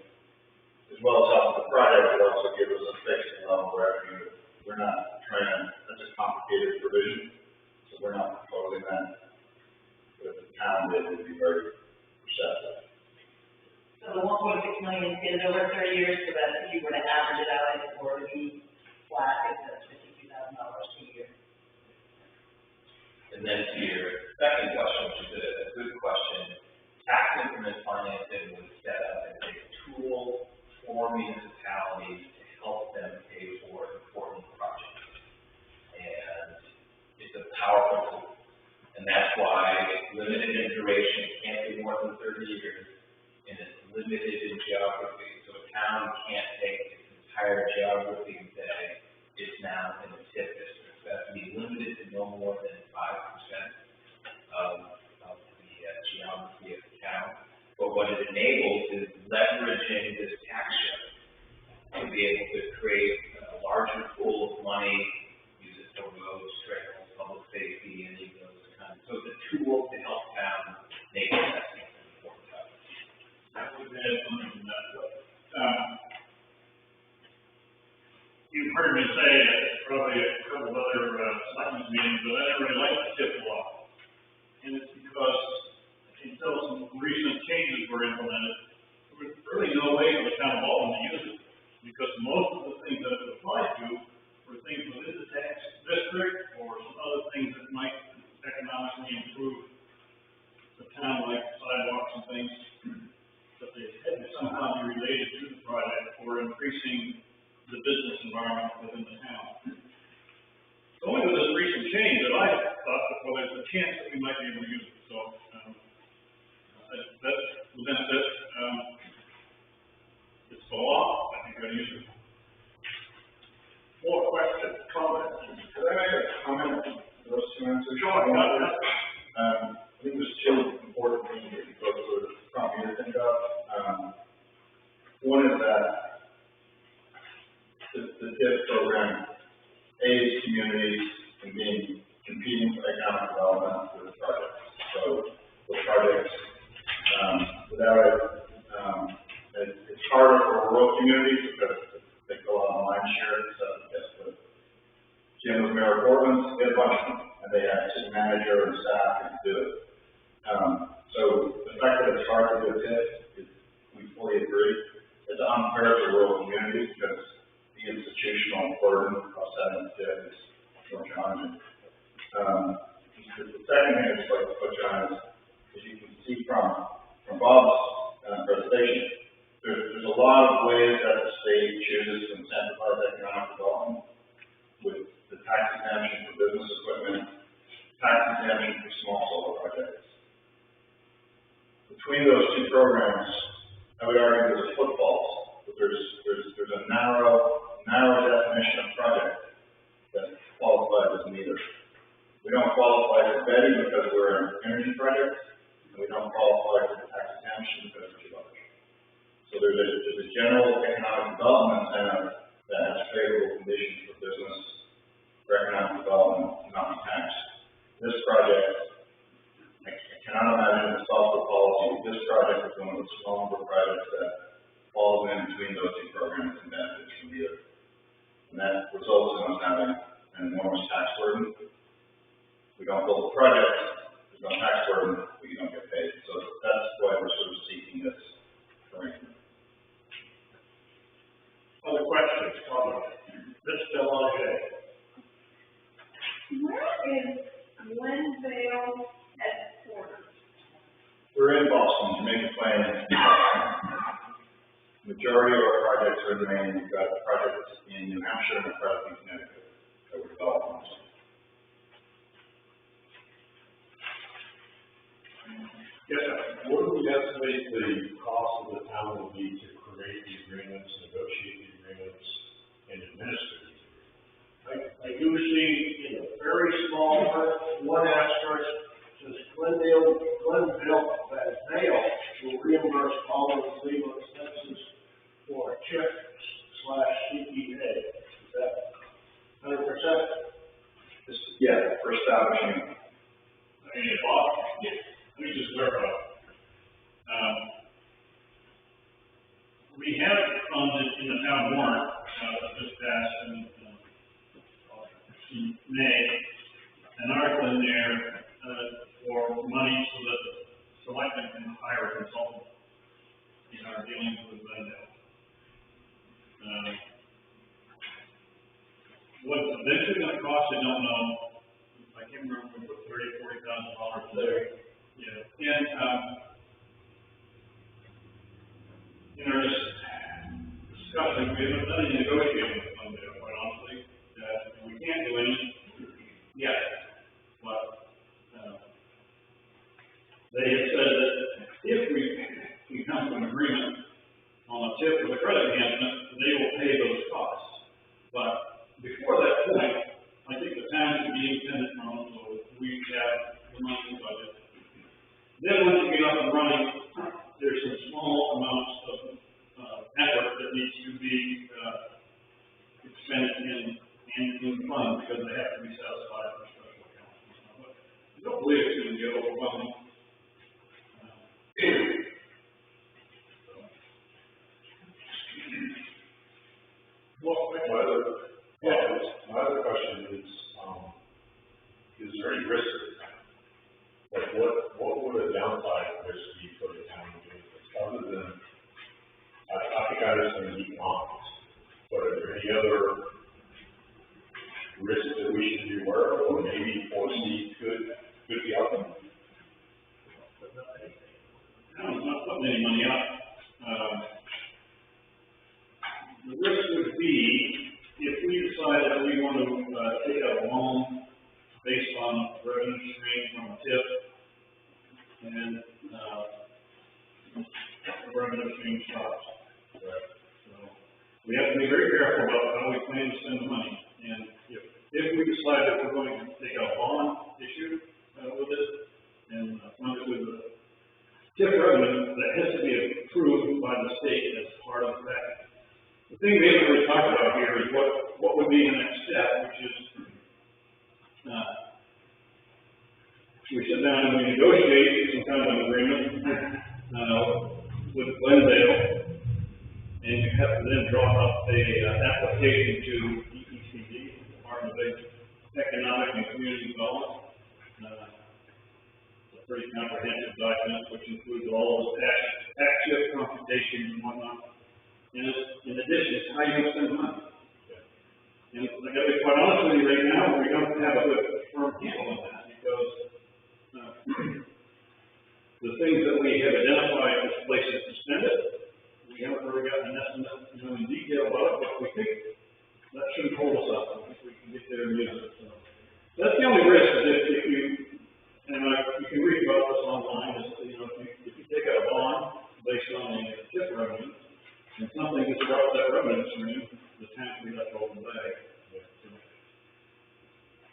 Speaker 2: as well as helping the project, it also gives us a fixed level of revenue. We're not trying to, that's a complicated provision, so we're not proposing that. But if the town did, it would be very receptive.
Speaker 3: So the 1.6 million is over 30 years, so that if you were to average it out, it would be flat, it's $52,000 a year.
Speaker 6: And then to your second question, which is a good question, tax increment financing was set up as a tool for municipalities to help them pay for important projects. And it's a powerful tool. And that's why it's limited in duration, it can't be more than 30 years, and it's limited in geography. So a town can't take its entire geography and say it's now in a TIF district. So it has to be limited to no more than 5% of the geography of the town. But what it enables is leveraging this tax shift to be able to create a larger pool of money, use it for roads, trails, public safety, any of those kinds. So it's a tool to help towns make investments in important topics.
Speaker 1: I would add something to that. You've heard me say, probably a couple of other selectmen's meetings, but I never really liked the TIF law. And it's because until some recent changes were implemented, there was really no way for the town of Alton to use it. Because most of the things that it applied to were things within the tax district or some other things that might economically improve the town, like sidewalks and things, that they had to somehow be related to the project or increasing the business environment within the town. It's only with this recent change that I thought that, well, there's a chance that we might be able to use it. So that's the benefit. It's the law. I think we're going to use it.
Speaker 2: More questions, comments? Could I make a comment on those two answers?
Speaker 1: Sure.
Speaker 2: I think there's two important things that you both sort of prompt me to think of. One is that the TIF program aids communities in competing for economic development with projects. So the projects, without it, it's harder for rural communities because they go on line share. So yes, the Jim was Mayor of Portland, they had a bunch of them, and they had city manager and staff to do it. So the fact that it's hard to do a TIF is, we fully agree, it's unfair to rural communities because the institutional burden of setting a TIF is more challenging. The second thing I'd just like to touch on is, as you can see from Bob's presentation, there's a lot of ways that the state chooses to incentivize economic development with the tax exemption for business equipment, tax exemption for small solar projects. Between those two programs, I would argue there's a footfall, but there's a narrow definition of project that qualifies as neither. We don't qualify for Betty because we're an energy project, and we don't qualify for the tax exemption because we're too large. So there's a general economic development incentive that has favorable conditions for business, for economic development, not be taxed. This project, I cannot imagine the software policy. This project is one of the small number of projects that falls in between those two programs and benefits from either. And that results in us having an enormous tax burden. We don't build a project, there's no tax burden, but you don't get paid. So that's why we're sort of seeking this arrangement.
Speaker 4: Other questions, comments? Mr. Delonge?
Speaker 7: Where is Glendale headquarters?
Speaker 2: We're in Boston, Jamaica Plain. Majority of our projects are in Maine. We've got projects in New Hampshire and a project in Connecticut that we're developing.
Speaker 4: Yes, sir.
Speaker 8: What do we estimate the cost of the town will be to create the agreements, negotiate the agreements, and administer these agreements?
Speaker 4: I do see in a very small one asterisk, says Glendale will reimburse all of the legal expenses for TIF/CPA. Is that 100%?
Speaker 2: Yeah, for establishing.
Speaker 1: Bob, let me just clarify. We have funded in the town warrant, just passed in May, an article in there, for money so that the selectmen can hire a consultant in our dealings with Glendale. What's eventually going to cost, I don't know. I can't remember if it was $30,000-$40,000 there. Yeah, and, in our discussion, we haven't done any negotiating with Glendale, quite honestly. We can't do any yet, but, they have said that if we come to an agreement on a TIF with a credit enhancement, they will pay those costs. But before that point, I think the town should be independent from them, so we have the money in the budget. Then once you get up and running, there's some small amounts of effort that needs to be expended in the fund because they have to be satisfied for special accounts. But I don't believe it's going to be overwhelming.
Speaker 8: My other question is there any risk to the town? Like, what would a downside risk be for the town doing this? Other than, I think I understand the economics, but are there any other risks that we should be aware of, or maybe foresee could be out there?
Speaker 1: I'm not putting any money up. The risk would be if we decide that we want to take out a loan based on revenue stream from a TIF and the revenue stream stops. Right. So we have to be very careful about how we plan to spend the money. And if we decide that we're going to take out a bond issue with it and fund it with the TIF revenue, that has to be approved by the state as part of the package. The thing we haven't really talked about here is what would be the next step, which is we sit down and we negotiate some kind of an agreement with Glendale, and you have to then draw up a application to DECD, Department of Economic and Community Development. It's a pretty comprehensive document which includes all of the tax shift computations and whatnot. And in addition, it's how you spend money. And I got to be quite honest with you right now, we don't have a good firm handle on that because the things that we have identified as places to spend it, we haven't really gotten an estimate in detail about it, but we think that shouldn't hold us up. I think we can get there and use it. So that's the only risk is if you, and you can read about this online, is, if you take out a bond based on the TIF revenue, and something disrupts that revenue stream, the town can be left holding the bag.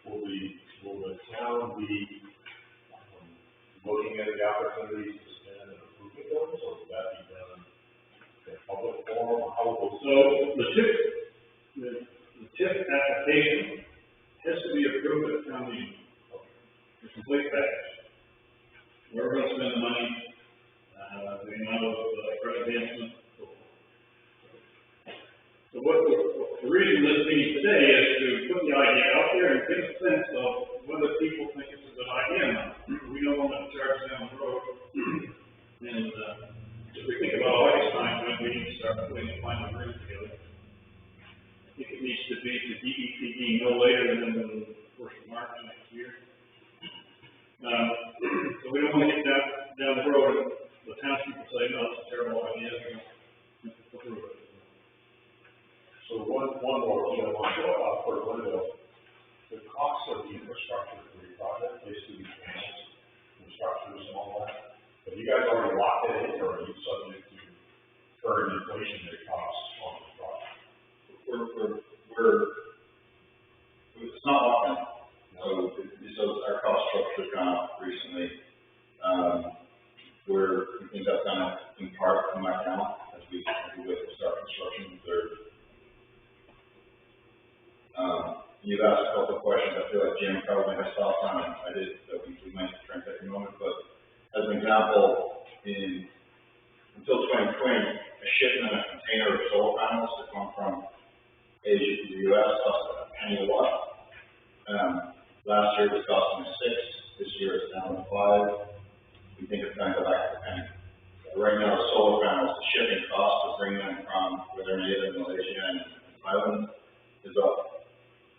Speaker 8: Will the town be looking at the opportunities to spend and approving those, or will that be done in public forum? How will
Speaker 1: So the TIF application has to be approved at town meeting. It's a complete package. Where we're going to spend the money, the amount of credit enhancement. So the reason this meeting today is to put the idea out there and get a sense of whether people think it's a good idea or not. We don't want to charge down the road. And if we think about August time, when we need to start putting a final agreement together, So we don't want to get down the road and the townspeople say, no, it's a terrible idea, we don't approve it.
Speaker 8: So one more, you know, for Linville, the cost of the infrastructure for the project, basically the panels and structures and all that, have you guys already locked it in, or are you subject to current inflationary costs on the project?
Speaker 2: It's not locked in. So our cost structure's gone up recently. We think that's gonna, in part, come back down as we wait to start construction. You've asked a couple of questions. I feel like Jim probably has thoughts on it. I did, so we might try and take a moment. But as an example, until 2020, a shipment of container of solar panels that come from Asia to the U.S. cost a penny a watt. Last year it was costing us $6. This year it's down to $5. We think it's going to go back to a penny. So right now, the solar panels, the shipping cost to bring them from where they're made in Malaysia and Thailand is up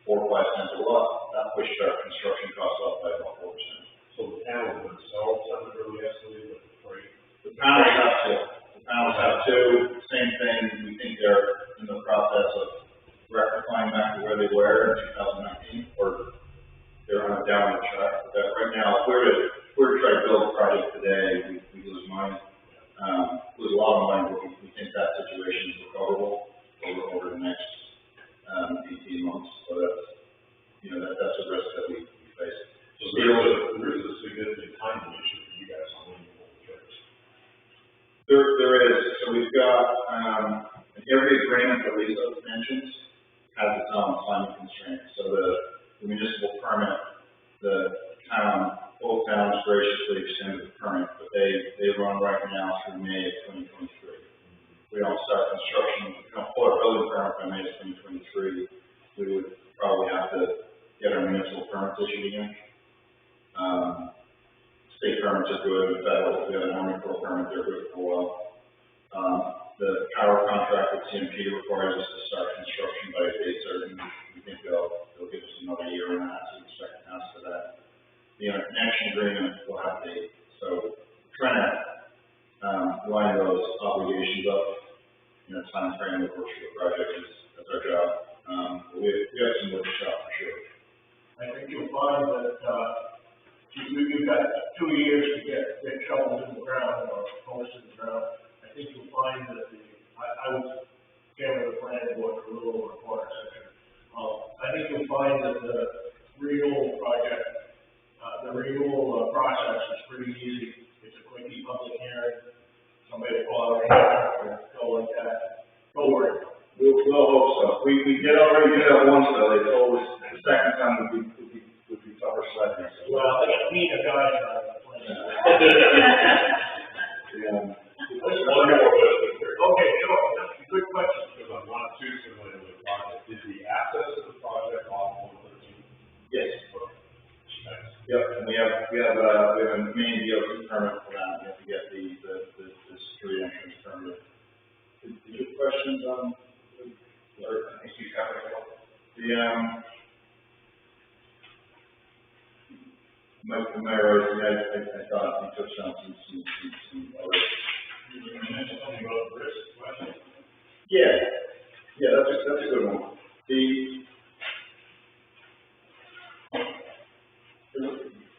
Speaker 2: 4 or 5 cents a watt. That pushed our construction costs up by about 4%.
Speaker 8: So the panels themselves haven't really escalated, but the freight.
Speaker 2: The panels have to. The panels have to. Same thing. We think they're in the process of rectifying back to where they were in 2019, or they're on a downward track. But that right now, if we're to try to build a project today, we lose money. Lose a lot of money, but we think that situation is recoverable over the next 18 months. So that's, that's a risk that we face.
Speaker 8: So there is a significant timing issue for you guys on when you pull the triggers.
Speaker 2: There is. So we've got every agreement that Lisa mentions has its own timing constraints. So the municipal permit, both towns graciously extended the permit, but they run right now through May of 2023. We don't start construction, we don't pull our building permit by May of 2023. We would probably have to get our municipal permits issued again. State permits are good, federal, we have an Army Corps permit, they're good for a while. The power contract with CMP requires us to start construction by a date certain. We think they'll give us another year and a half, so we expect to ask for that. The interconnection agreement will have a date, so trying to line those obligations up in a time frame that works for the project that's our job. But we have some work to shop for sure.
Speaker 5: I think you'll find that, you've got 2 years to get shovels in the ground or posts in the ground. I think you'll find that I was chairman of the planning board for a little over a quarter century. I think you'll find that the renewal project, the renewal process is pretty easy. It's a quickie public hearing. Somebody will call it or go like that. Don't worry.
Speaker 2: We'll hope so. We already did that once though. They told us the second time would be tougher sledding. So.
Speaker 5: Well, they need a guy on the plan. Okay, sure. Good question.
Speaker 8: Because I'm not too familiar with the project. Is the access to the project off 113?
Speaker 2: Yes.
Speaker 8: Thanks.
Speaker 2: Yep, and we have a main DOT permit for that. We have to get the street entrance permit. Did you have questions on? I think you covered it. I thought you touched on some other.
Speaker 5: You mentioned something about the risk question.
Speaker 2: Yeah, that's a good one.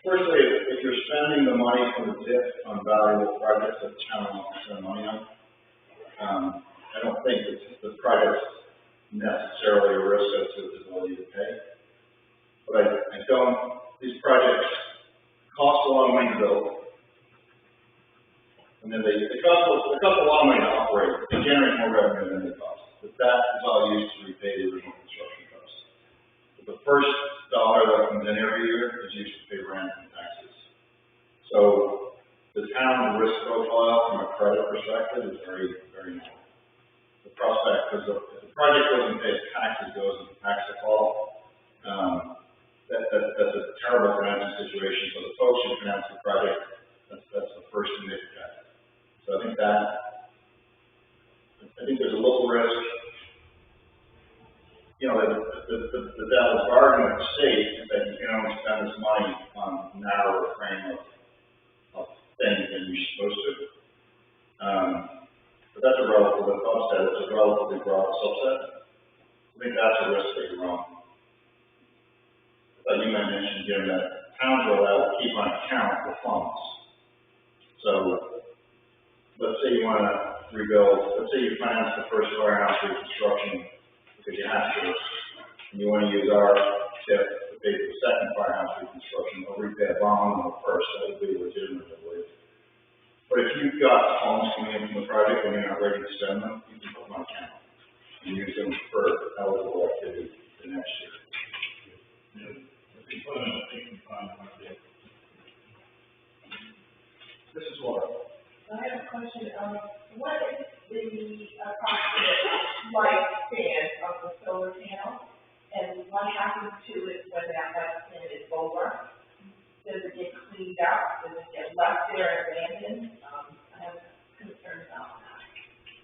Speaker 2: Firstly, if you're spending the money from the TIF on valuable projects that the town wants to spend money on, I don't think the project's necessarily a risk as to its ability to pay. But these projects cost a lot of money to build, and then they cost a lot of money to operate. They generate more revenue than they cost. But that is all used to repay the original construction costs. But the first dollar that comes in every year is used to pay rent and taxes. So the town's risk profile from a credit perspective is very, very low. The prospect, because if the project doesn't pay its taxes, goes into tax default, that's a terrible financial situation. So the folks who finance the project, that's the first thing they protect. So I think there's a local risk. The devil's bargain with the state is that you can only spend this money on narrower frame of things than you're supposed to. But that's a relative, as Bob said, it's a relatively broad subset. I think that's a risk that you're on. But you might mention, Jim, that towns are allowed to keep on account the funds. So, let's say you want to rebuild, let's say you finance the first firehouse reconstruction because you have to, and you want to use our TIF to pay for the second firehouse reconstruction, or repay a bond on the first, that would be legitimate, I believe. But if you've got funds coming in from the project and you're not ready to spend them, you can put them on account and use them for eligible activity for next year. This is what.
Speaker 7: I have a question, what is the approximate lifespan of the solar panel? And what happens to it when that lifespan is over? Does it get cleaned up? Does it get left there and abandoned? I have concerns about that.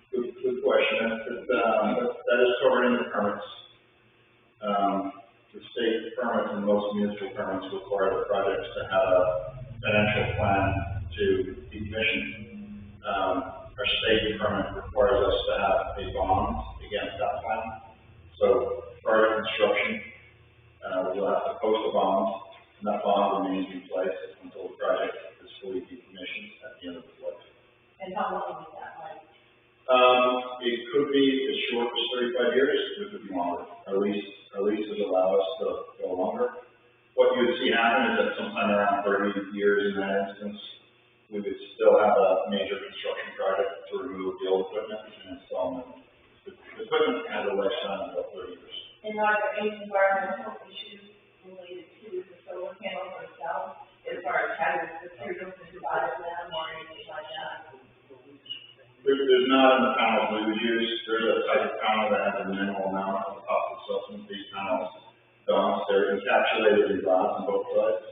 Speaker 2: Good question. That is covered in the permits. The state permits and most municipal permits require the projects to have a financial plan to decommission. Our state permit requires us to have a bond against that plan. So prior to construction, we'll have to post a bond, and that bond remains in place until the project is fully decommissioned at the end of its life.
Speaker 7: And how long is that like?
Speaker 2: It could be as short as 35 years, it could be longer. Our leases allow us to go longer. What you would see happen is that sometime around 30 years in that instance, we would still have a major construction project to remove the old equipment and install new. The equipment has a lifespan of about 30 years.
Speaker 7: And are there any environmental issues related to the solar panels themselves, as far as having materials to provide them or anything like that?
Speaker 2: There's not in the panels we would use. There's a type of panel that has a minimal amount of toxic substance. These panels don't. They're encapsulated in glass on both sides.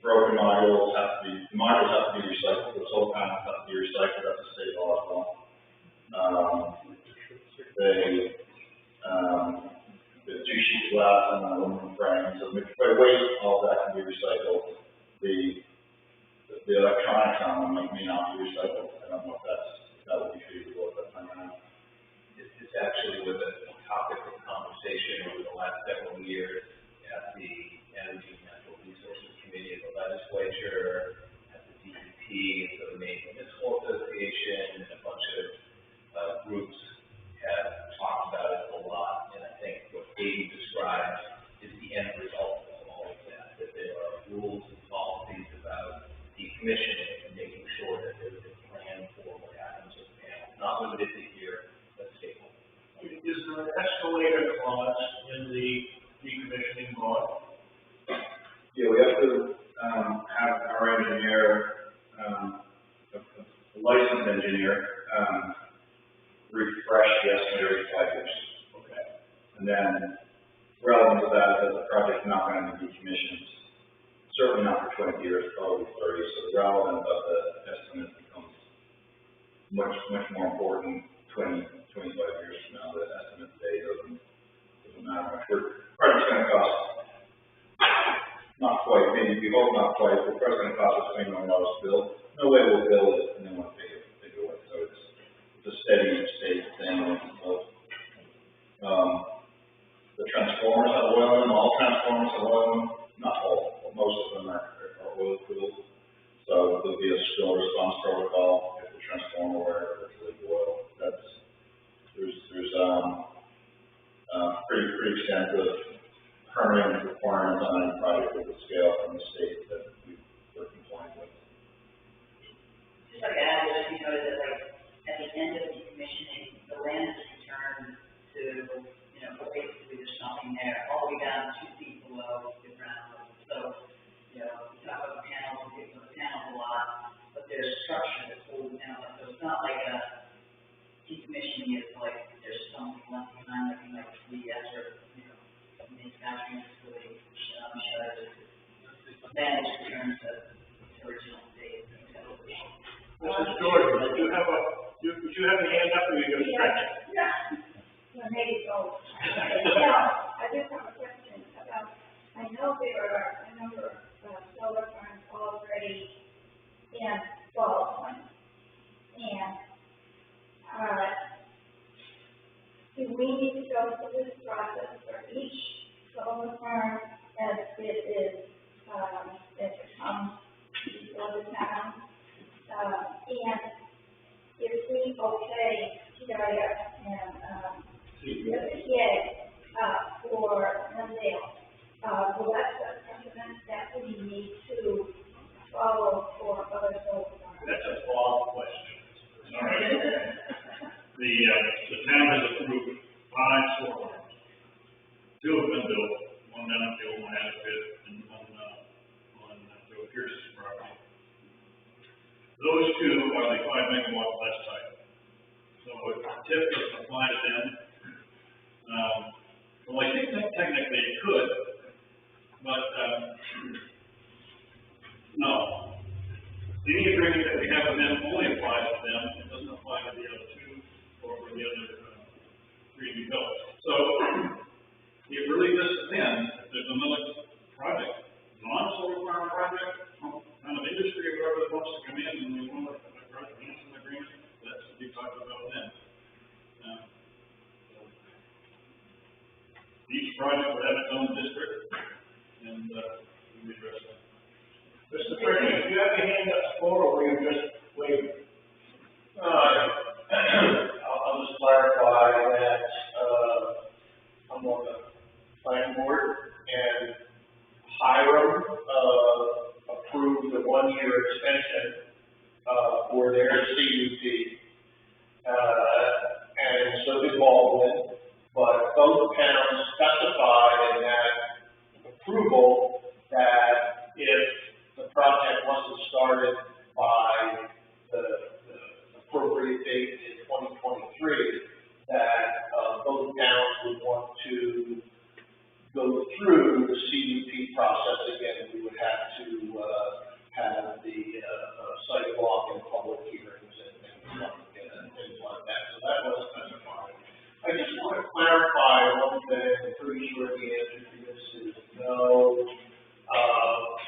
Speaker 2: Broken modules have to be recycled. The solar panels have to be recycled. That's a state law as well. The two sheets of glass and an aluminum frame. So by weight, all that can be recycled. The electronics on them may not be recycled. I don't know if that would be feasible at that time around.
Speaker 6: It's actually with a topic of conversation over the last several years at the Energy and Natural Resources Committee of the Legislature, at the DEP, and so the Maine Municipal Association, and a bunch of groups have talked about it a lot. And I think what Katie described is the end result of all of that, that there are rules and policies about decommissioning and making sure that there is a plan for what happens with the panel, not limited to here, but stable.
Speaker 5: Is there an escalator clause in the decommissioning law?
Speaker 2: Yeah, we have to have our engineer, a licensed engineer, refresh the estimator every 5 years.
Speaker 5: Okay.
Speaker 2: And then, relevant to that, is the project not going to be decommissioned, certainly not for 20 years, probably 30. So the relevance of the estimate becomes much more important 20, 25 years from now. The estimate today doesn't matter much. The project's going to cost not quite, maybe we hope not quite, the project's going to cost us $20 million to build. No way we'll build it and then we'll take it away. So it's a steady state thing. The transformers have oil in them, all transformers have oil in them, not all, but most of them are oil cooled. So there'll be a spill response protocol if the transformer were to leak oil. There's pretty extensive permitting requirements on any project of the scale from the state that we're complying with.
Speaker 3: Just like to add, that you know, that like, at the end of decommissioning, the land is returned to, you know, basically there's nothing there, all the way down 2 feet below the ground level. So, you know, we talk about the panels, we take the panels a lot, but there's structure that's holding down, so it's not like a decommissioning is like, there's something left behind, like you might see after, you know, manufacturing facility, then it returns to its original state.
Speaker 4: Mrs. Jordan, would you have a hand up or you going to stretch it?
Speaker 7: Yeah, maybe both. Yeah, I just have a question about, I know there are a number of
Speaker 9: already in Baldwin. And, do we need to go through this process for each solar farm as it is, as it comes before the town? And if we okay TIF and, for Glendale, will that set precedent that we need to follow for other solar farms?
Speaker 1: That's a broad question. All right. The town has approved 5 solar farms. 2 have been built, one down at the old Manhattan and one, on Joe Pierce's property. Those 2 are the 5 megawatt less type. So if TIF doesn't apply to them, well, I think that technically it could, but, no. The agreement that we have with them only applies to them, it doesn't apply to the other 2 or the other 3 we built. So, it really just depends, if there's another project, non-solar farm project, kind of industry or whoever that wants to come in and we want to have a handsome agreement, that's to be talked about then. Each project would have its own district, and, we address that.
Speaker 4: Mr. President, do you have your hand up for, or were you just waving?
Speaker 10: I'll just clarify that, I'm on the planning board, and Hiram, approved a 1-year extension, for their CUP. And so did Baldwin, but both towns specified in that approval that if the project wasn't started by the appropriate date in 2023, that both towns would want to go through the CUP process again. We would have to have the site walk and public hearings and things like that. So that was specified. I just want to clarify one thing. I'm pretty sure the answer to this is no.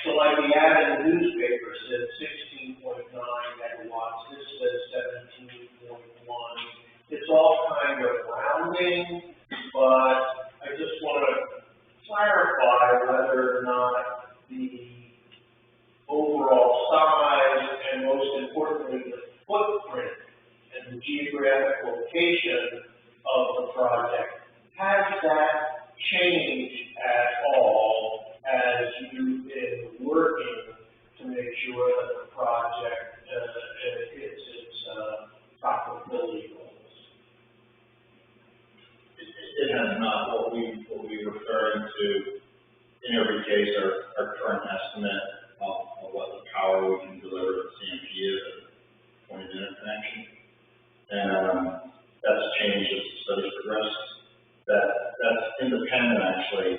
Speaker 10: So like the ad in the newspaper said 16.9 megawatts, this says 17.1. It's all kind of rounding, but I just want to clarify whether or not the overall size and most importantly the footprint and the geographic location of the project, has that changed at all as you've been working to make sure that the project hits its profitability goals?
Speaker 6: It has not. What we're referring to in every case our current estimate of what the power we can deliver at CMP is at a point of interconnection. And that's changed as the studies progress. That's independent actually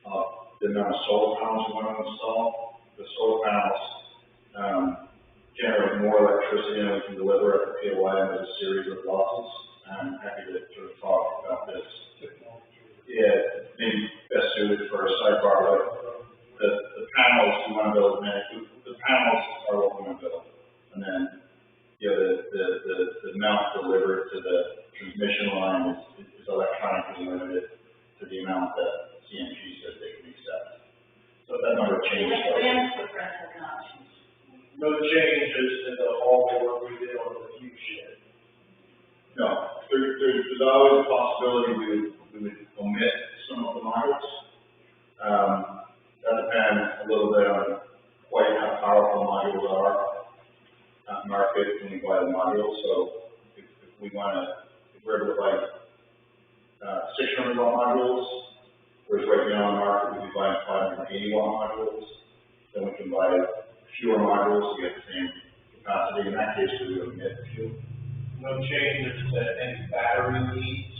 Speaker 6: of the amount of solar panels we want to install. The solar panels generate more electricity than we can deliver at the POI, and there's a series of losses. I'm happy to sort of talk about this. Yeah, maybe best suited for a sidebar, but the panels we want to build, the panels are what we want to build. And then, the amount delivered to the transmission line is electronically limited to the amount that CMG says they can accept. So that number changes.
Speaker 10: No changes to all the work we did on the view shed.
Speaker 6: No, there's always a possibility we would omit some of the modules. That depends a little bit on quite how powerful modules are. Market when we buy the modules. So if we're able to buy 600 watt modules, whereas right now on the market we'd be buying 580 watt modules, then we can buy fewer modules to get the same capacity. In that case, we would omit a few.
Speaker 10: No changes to any battery needs.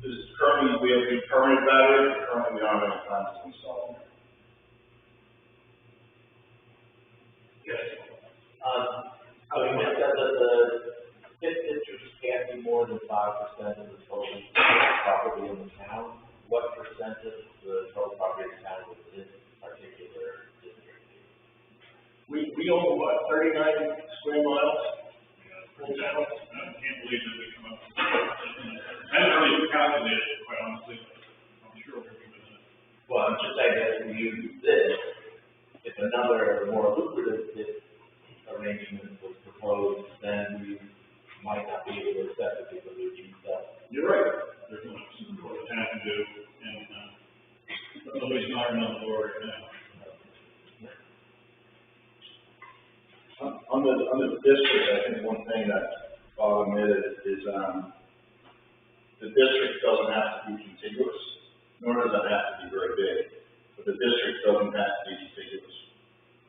Speaker 6: This is currently, we have the permanent battery, but currently we don't have any plans to install them.
Speaker 10: Yes.
Speaker 6: So you said that the TIF interest can't be more than 5% of the total property in the town. What percent of the total property in the town is this particular district?
Speaker 10: We
Speaker 4: we own what, 39 square miles? Full town?
Speaker 1: I can't believe that we come up with that. I haven't really calculated it, quite honestly, but I'm sure we're going to.
Speaker 6: Well, I'm just saying that if we use this, if another more lucrative arrangement was proposed, then we might not be able to accept it because we use that.
Speaker 1: You're right. There's not what the town can do, and, nobody's knocking on the door right now.
Speaker 2: On the district, I think one thing that Bob admitted is, the district doesn't have to be contiguous, nor does it have to be very big, but the district doesn't have to be contiguous.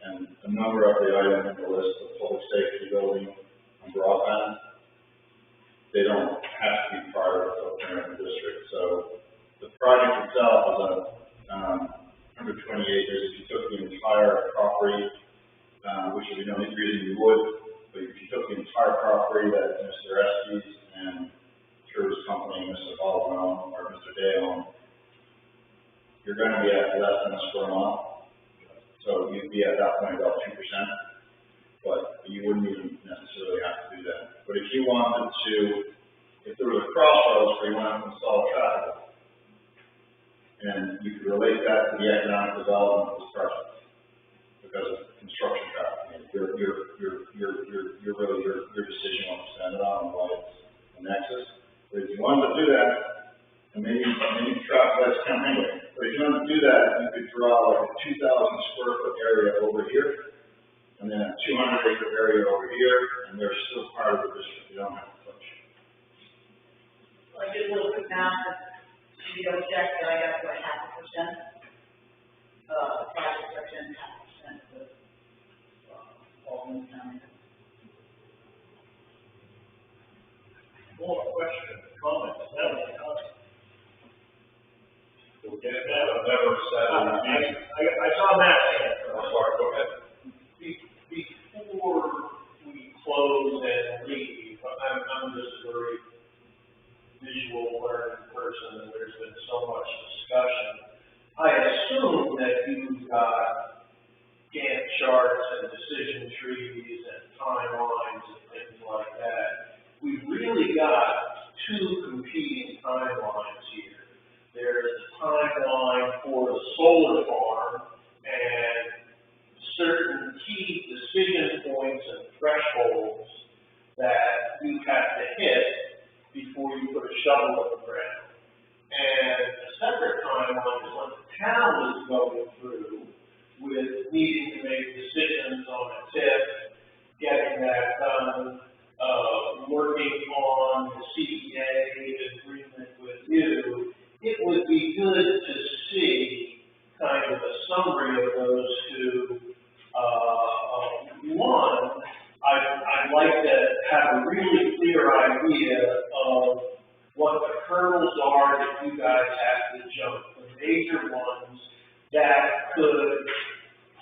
Speaker 2: And a number of the items on the list, the public safety building and broadband, they don't have to be part of the footprint of the district. So the project itself is 120 acres. If you took the entire property, which would be the only reason you would, but if you took the entire property that Mr. Estes and through his company, Mr. Baldwin or Mr. Day own, you're going to be at less than a square mile. So you'd be at that point about 2%, but you wouldn't even necessarily have to do that. But if you wanted to, if there was a crossroads where you wanted to install traffic, and you could relate that to the economic development of this project, because of construction traffic, your really your decision on to spend it on and why it's a nexus. But if you wanted to do that, and maybe traffic lights come anyway, but if you wanted to do that, you could draw like a 2,000 square foot area over here, and then a 200 acre area over here, and they're still part of the district. You don't have to touch.
Speaker 3: Well, I did a little quick math, you know, check that I got like 0.5%, project section, 0.5% of all in county.
Speaker 4: More questions, comments,
Speaker 8: We'll get that, I've never said anything.
Speaker 4: I saw Matt's hand.
Speaker 8: I'm sorry, go ahead.
Speaker 10: Before we close and leave, I'm just a very visual learning person, and there's been so much discussion. I assume that you've got Gantt charts and decision trees and timelines and things like that. We've really got two competing timelines here. There's a timeline for the solar farm and certain key decision points and thresholds that you have to hit before you put a shovel in the ground. And a separate timeline is what the town is going through with needing to make decisions on a TIF, getting that done, working on the CEA agreement with you. It would be good to see kind of a summary of those two. One, I'd like to have a really clear idea of what the hurdles are that you guys have to jump, the major ones that could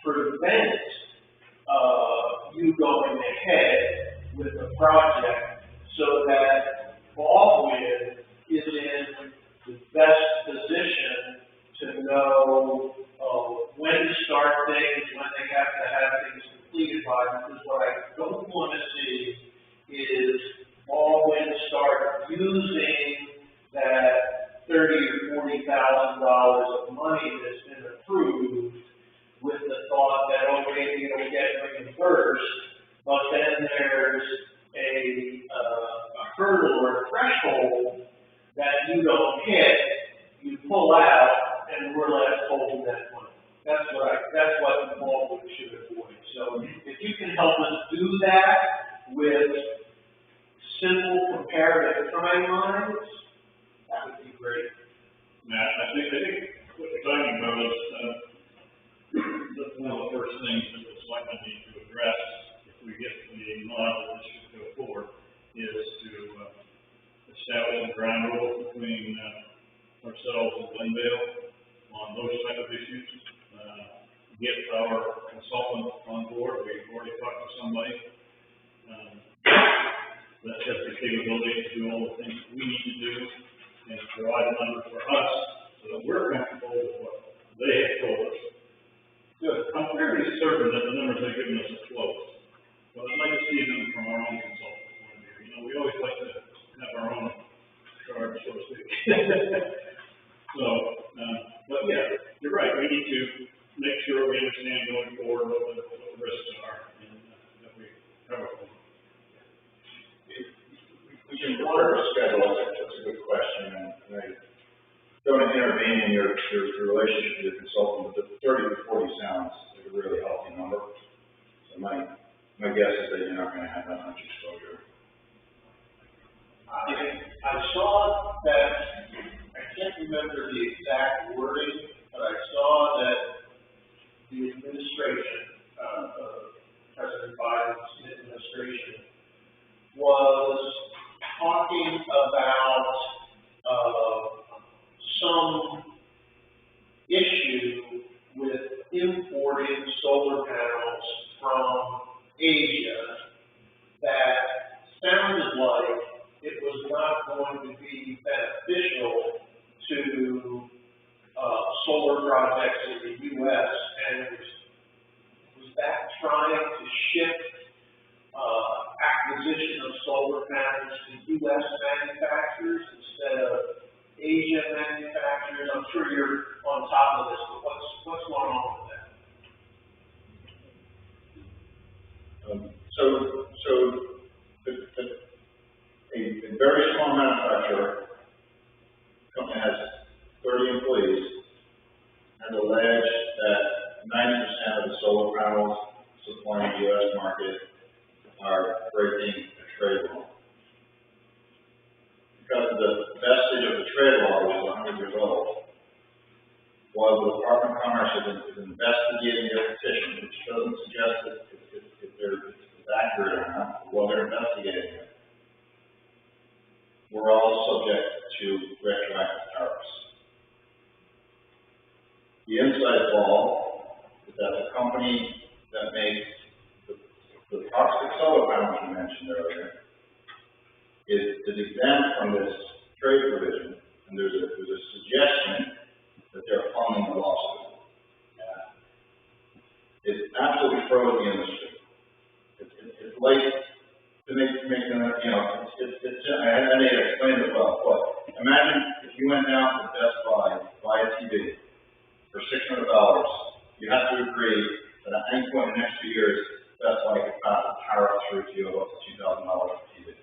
Speaker 10: prevent you going ahead with the project so that Baldwin is in the best position to know when to start things, when they have to have things completed by, because what I don't want to see is Baldwin start using that $30,000 or $40,000 of money that's been approved with the thought that, oh, maybe it'll get reimbursed, but then there's a hurdle or a threshold that you don't hit, you pull out, and we're left holding that money. That's what Baldwin should avoid. So if you can help us do that with simple comparative timelines, that would be great.
Speaker 1: Matt, I think what you're talking about is, that's one of the first things that the selectmen need to address if we get the nod that this should go forward, is to establish a ground rule between ourselves and Glendale on those type of issues. Get our consultant on board. We've already talked to somebody that has the capability to do all the things we need to do and provide a number for us so that we're comfortable with what they have told us. Good. I'm fairly certain that the numbers they've given us are close.
Speaker 11: your relationship with your consultant, but the 30 to 40 sounds like a really healthy number. So my guess is that you're not going to have that much exposure.
Speaker 10: I saw that, I can't remember the exact wording, but I saw that the administration, President Biden's administration, was talking about some issue with importing solar panels from Asia that sounded like it was not going to be beneficial to solar projects in the U.S. and was that trying to shift acquisition of solar panels to U.S. manufacturers instead of Asian manufacturers? I'm sure you're on top of this, but what's going on with that?
Speaker 11: A very small manufacturer, company has 30 employees, has alleged that 90% of the solar panels supplying the U.S. market are breaking a trade law. Because of the vestige of the trade law, which is 100 years old, while the Department of Commerce is investigating their petition, which doesn't suggest that if it's accurate or not, while they're investigating it, we're all subject to retroactive tariffs. The inside ball is that the company that makes the toxic solar panels you mentioned earlier is exempt from this trade provision, and there's a suggestion that they're funding the lawsuit. It absolutely froze the industry. It's like to make I need to explain it well, but imagine if you went down to Best Buy, buy a TV for $600, you have to agree that at any point in the next few years, Best Buy could pass a tariff through to you of up to $2,000 for TV.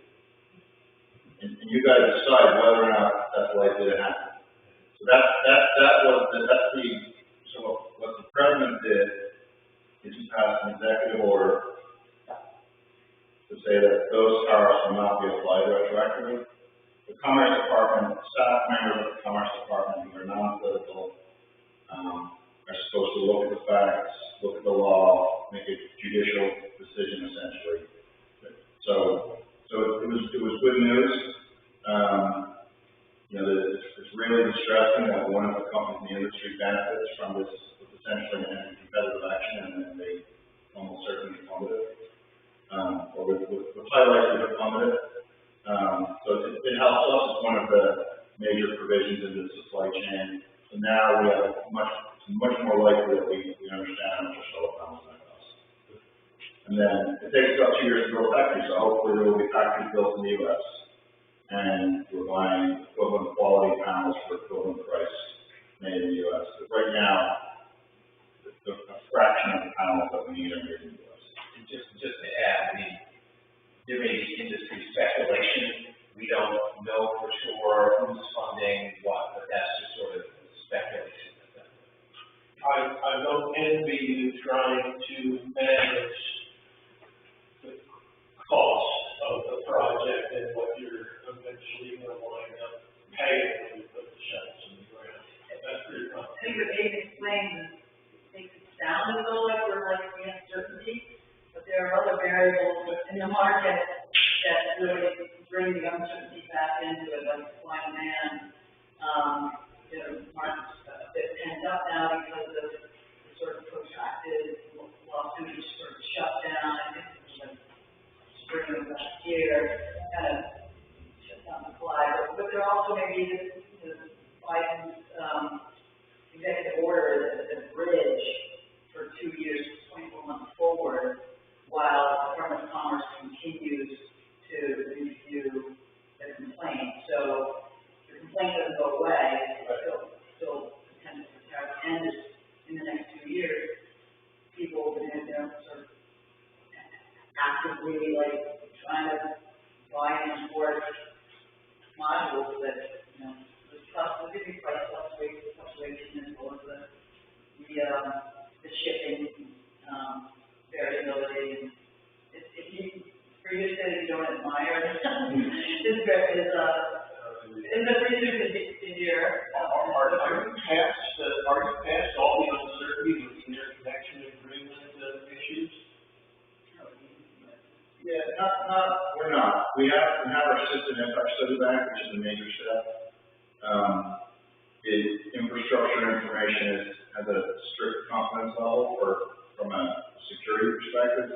Speaker 11: And you got to decide whether or not that's likely to happen. So what the president did is he passed an executive order to say that those tariffs will not be applied retroactively. The Commerce Department, staff members of the Commerce Department who are non-political, are supposed to look at the facts, look at the law, make a judicial decision essentially. So it was good news. It's really distressing that one of the companies in the industry benefits from this essentially an competitive action, and then they almost certainly funded it. Or with high likelihood funded it. So it helps us. It's one of the major provisions in the supply chain. So now we have much more likely that we understand how much our solar panels might cost. And then it takes about 2 years to build factories, so hopefully there will be factories built in the U.S. and we're buying equivalent quality panels for equivalent price made in the U.S. But right now, a fraction of the panels that we need are made in the U.S.
Speaker 6: Just to add, there may be industry speculation. We don't know for sure who's funding what, but that's just sort of speculation.
Speaker 10: I don't envy you trying to manage the cost of the project and what you're eventually going to wind up paying when you put the shovels in the ground. That's pretty
Speaker 3: I
Speaker 10: complicated.
Speaker 3: think what Dave explained makes it sound as though like we're like the uncertainty, but there are other variables in the market that really bring the uncertainty back into it, like supply and demand. The market's a bit pent up now because of the sort of protracted lawsuit, which sort of shut down, I think, in the spring of last year, kind of shut down the fly. But there also may be the Biden's executive order that the bridge for 2 years, 24 months forward, while the Department of Commerce continues to review the complaint. So the complaint doesn't go away, it's still potential for tariff. And in the next 2 years, people will be sort of actively trying to buy and import modules that, there's could be price fluctuation the shipping, variability. If you, for you to say that you don't admire, is a reason to endure.
Speaker 10: Are you past all the uncertainty with the interconnection agreement issues?
Speaker 11: Yeah, we're not. We have our system impact study back, which is a major step. The infrastructure information has a strict confidence level from a security perspective.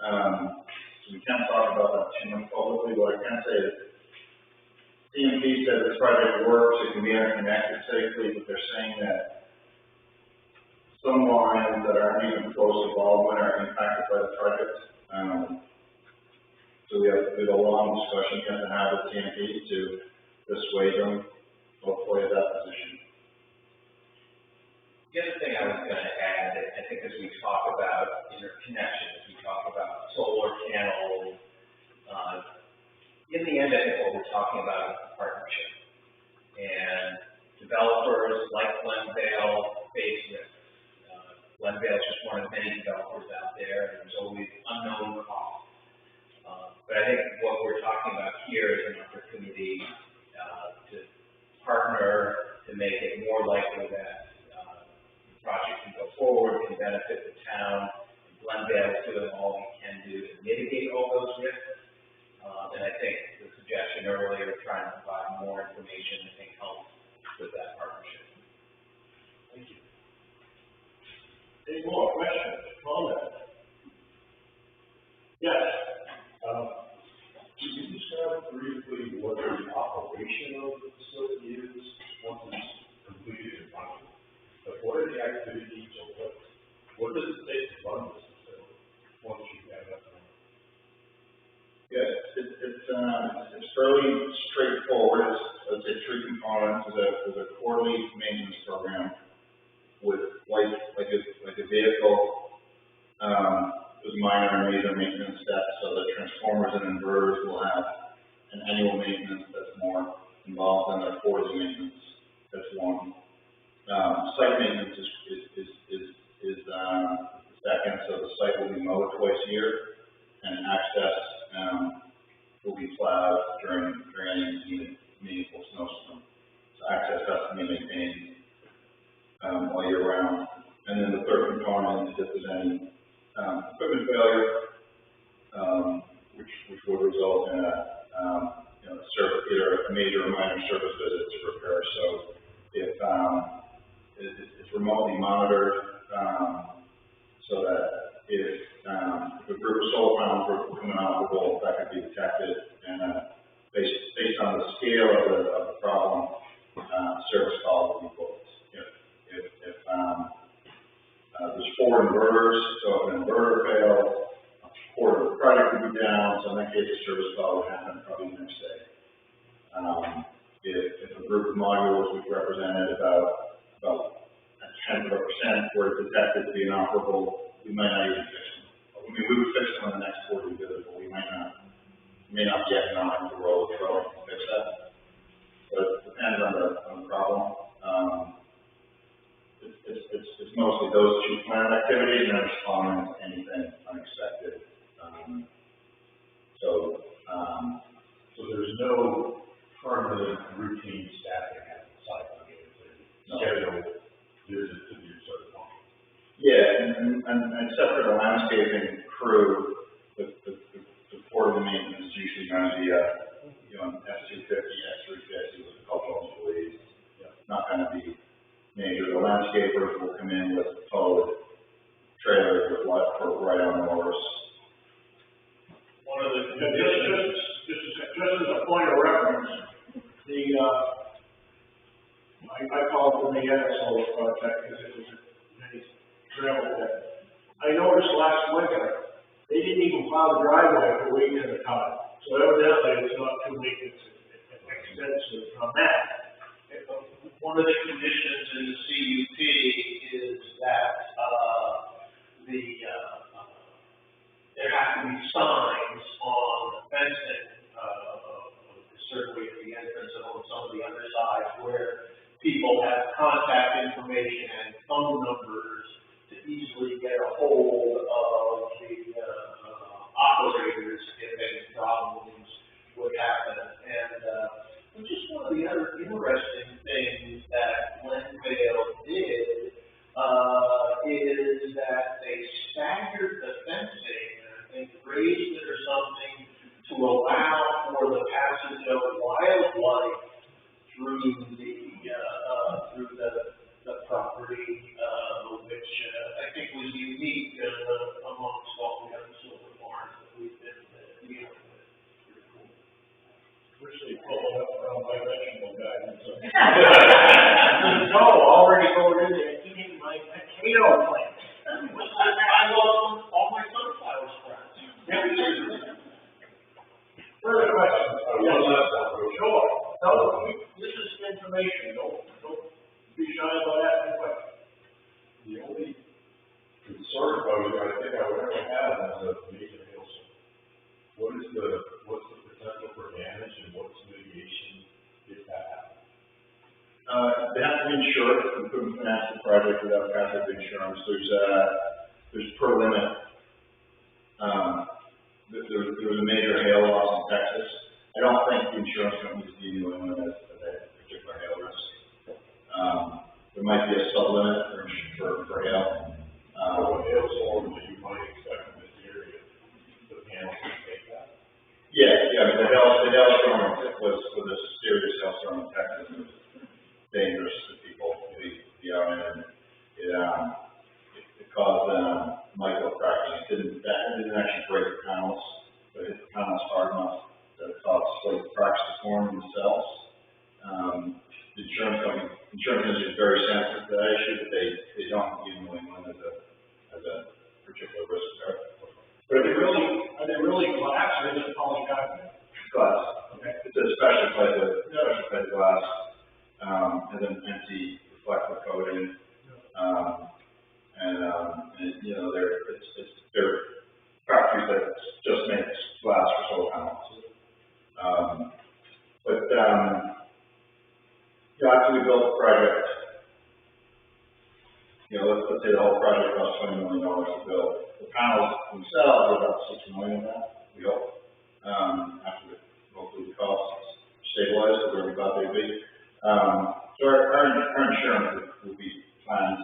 Speaker 11: So we can't talk about that too much publicly. What I can say is CMP says this project works, it can be interconnected safely, but they're saying that some lines that aren't even close to Baldwin are impacted by the project. So we have a long discussion we have to have with CMP to dissuade them, hopefully, at that position.
Speaker 6: The other thing I was going to add, I think as we talk about interconnection, as we talk about solar panels, in the end, I think what we're talking about is a partnership. And developers like Glenvale face risks. Glenvale is just one of many developers out there, and there's always unknown costs. But I think what we're talking about here is an opportunity to partner to make it more likely that the project can go forward, can benefit the town. Glenvale is doing all we can do to mitigate all those risks. And I think the suggestion earlier of trying to provide more information, I think, helps with that partnership.
Speaker 8: Thank you.
Speaker 4: Any more questions, comments? Yes.
Speaker 8: Can you describe briefly what the operation of the facility is once it's completed and running? Like, what are the activities or what does it take to run this facility once you have that running?
Speaker 11: Yes, it's fairly straightforward. It's a three components. There's a quarterly maintenance program with like a vehicle, with minor and major maintenance steps. So the transformers and inverters will have an annual maintenance that's more involved than the quarterly maintenance. That's one. Site maintenance is the second. So the site will be mowed twice a year, and access will be plowed during any meaningful snowstorm. So access has to be maintained all year round. And then the third component is if there's any equipment failure, which would result in either a major or minor service visit to repair. So if it's remotely monitored, so that if a group of solar panels were coming operable, that could be detected, and based on the scale of the problem, service call will be booked. If there's 4 inverters, so if an inverter fails, a quarter of the project would be down, so in that case, a service call would happen probably the next day. If a group of modules, which represented about 10% were detected to be inoperable, we might not even fix them. I mean, we would fix them on the next quarterly visit, but we may not be economic to roll the truck and fix that. But it depends on the problem. It's mostly those two planned activities and responding to anything unexpected. So
Speaker 8: there's no permanent routine staffing at the site. I mean, it's a scheduled visit to do certain functions.
Speaker 11: Yeah, and except for the landscaping crew, the quarterly maintenance is usually going to be an F-250, F-350 with a couple of employees. Not going to be major. The landscapers will come in with towed trailers with right on mowers.
Speaker 10: One of the conditions,
Speaker 4: Just as a point of reference, I called it the Solar project because it was a nice travel pit. I noticed last winter, they didn't even plow the driveway for weeks at a time. So evidently, it's not too expensive on that.
Speaker 10: one of the conditions in the CUP is that, there have to be signs on the fencing, certainly at the entrance and on some of the other sides where people have contact information and phone numbers raised it or something to allow for the passage of wildlife through the property, which, I think was unique, amongst all the other solar farms that we've been dealing with. Pretty cool.
Speaker 8: Which they pulled up around my vegetable guidance.
Speaker 10: No, already voted in, eating my potato plant. I lost all my sunflower sprouts.
Speaker 4: Further questions?
Speaker 8: One last one.
Speaker 4: Sure. No, this is information, don't be shy about asking questions.
Speaker 8: The only concern about it, I think I would ever have is a major hailstorm. What's the potential for damage and what's mitigation if that happens?
Speaker 11: They have to be insured, we couldn't finance the project without hazard insurance, there's per limit. There was a major hail loss in Texas. I don't think the insurance companies see New England as a particular hail risk. There might be a sub-limit for hail.
Speaker 8: What hailstorm that you might expect in this area, the panels can take that?
Speaker 11: Yeah, the hailstorm was a serious hailstorm in Texas. It was dangerous to people to be out in. It caused micro-cracking. It didn't actually break the panels, but it hit the panels hard enough that it caused slight cracks to form in the cells. The insurance industry is very sensitive to that issue, but they don't view New England as a particular risk there.
Speaker 4: But are they really glass or is it polycarbonate?
Speaker 11: Glass.
Speaker 4: Okay.
Speaker 11: It's a special type of glass, has an anti-reflective coating, they're factories that just make glass for solar panels. After we built the project, let's say the whole project cost $20 million to build. The panels themselves are about $6 million of that, we hope. After hopefully the costs stabilize to where we thought they'd be. So our insurance would be planned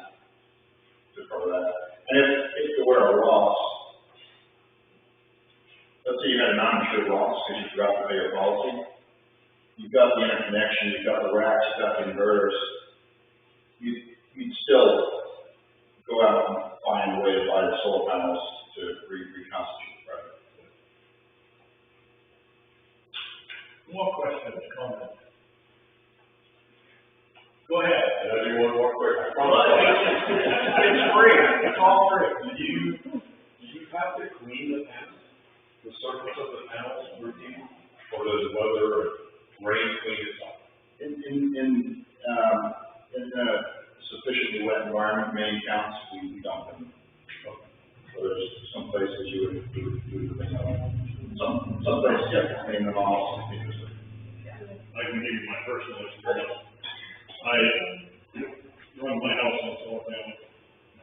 Speaker 11: to cover that. And if there were a loss, let's say you had a non-insured loss because you forgot to pay your policy, you've got the interconnection, you've got the racks, you've got the inverters, you'd still go out and find a way to buy the solar panels to reconstitute the project.
Speaker 4: More questions, comments? Go ahead.
Speaker 8: And I do one more quick. I
Speaker 4: Well, it's free, it's all free.
Speaker 8: Do you have to clean the panels, the surface of the panels routine, or does weather or rain clean it up?
Speaker 11: In a sufficiently wet environment, main counts, we dump them. So there's some places you would clean them off. Some places you have to clean them off.
Speaker 1: I can give you my personal experience. I run my house on solar panels,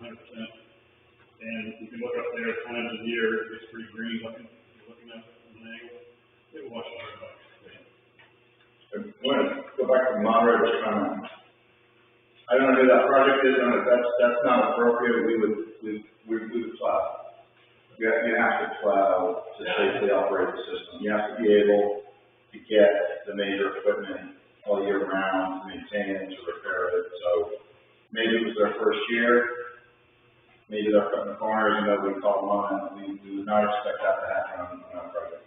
Speaker 1: 100%. And you can look up there times of the year, it's pretty green looking, you're looking at it from an angle, it washes right back.
Speaker 11: I want to go back to the moderator's comment. I don't know who that project is, and if that's not appropriate, we would plow. You have to plow to safely operate the system. You have to be able to get the major equipment all year round to maintain it, to repair it. So maybe it was their first year, maybe they're cutting corners and nobody called them on it. We would not expect that to happen on our project.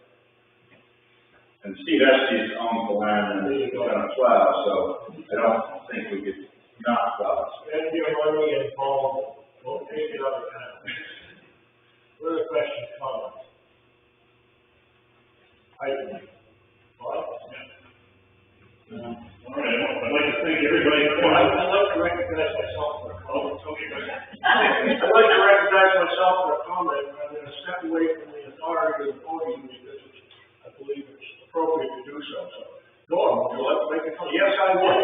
Speaker 11: And Steve Estes owns the land and he's going to plow, so I don't think we could not plow.
Speaker 4: And your money involved, we'll take it other time. Further questions, comments?
Speaker 1: All right, I'd like to thank everybody for
Speaker 4: I'd like to recognize myself for a comment.
Speaker 1: Okay, go ahead.
Speaker 4: I'd like to recognize myself for a comment. I'm going to step away from the authority of the podium because I believe it's appropriate to do so. So, Norm, would you like to make a comment? Yes, I would.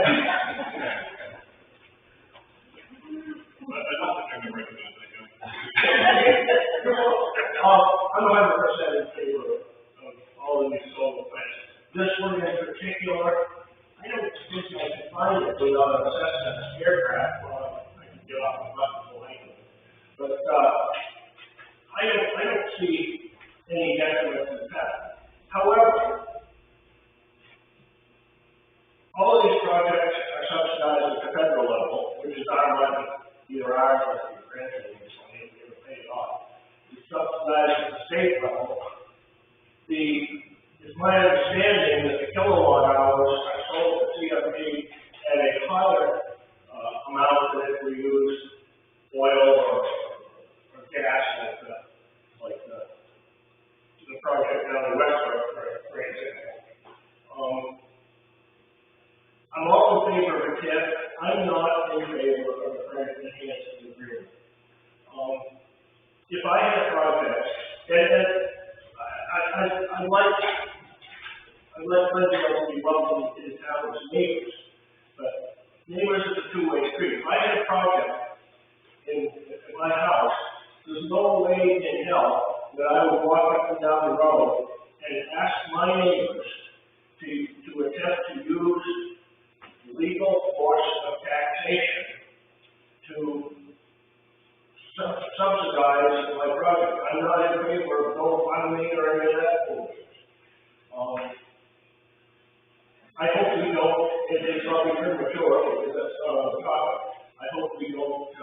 Speaker 1: I don't think I can recognize that guy.
Speaker 4: I'm 100% in favor of all of these solar plants. This one in particular, I don't think I can find it without assessing an aircraft. Well, I can get off the button for anyway. But I don't see any state level, it's my understanding that the kilowatt hours are sold to CFP at a higher, amount than if we use oil or gas like the project down in Westbrook, for example. I'm also in favor of a TIF. I'm not in favor of a credit enhancement agreement. If I had a project, and I'd like Lindsay to be welcome in town as neighbors, but neighbors is a two-way street. If I had a project in my house, there's no way in hell that I would walk up and down the road and ask my neighbors to attempt to use legal force of taxation to subsidize my project. I'm not in favor of no funding or any of that bullshit. I hope we don't, it's probably premature because that's not on the topic. I hope we don't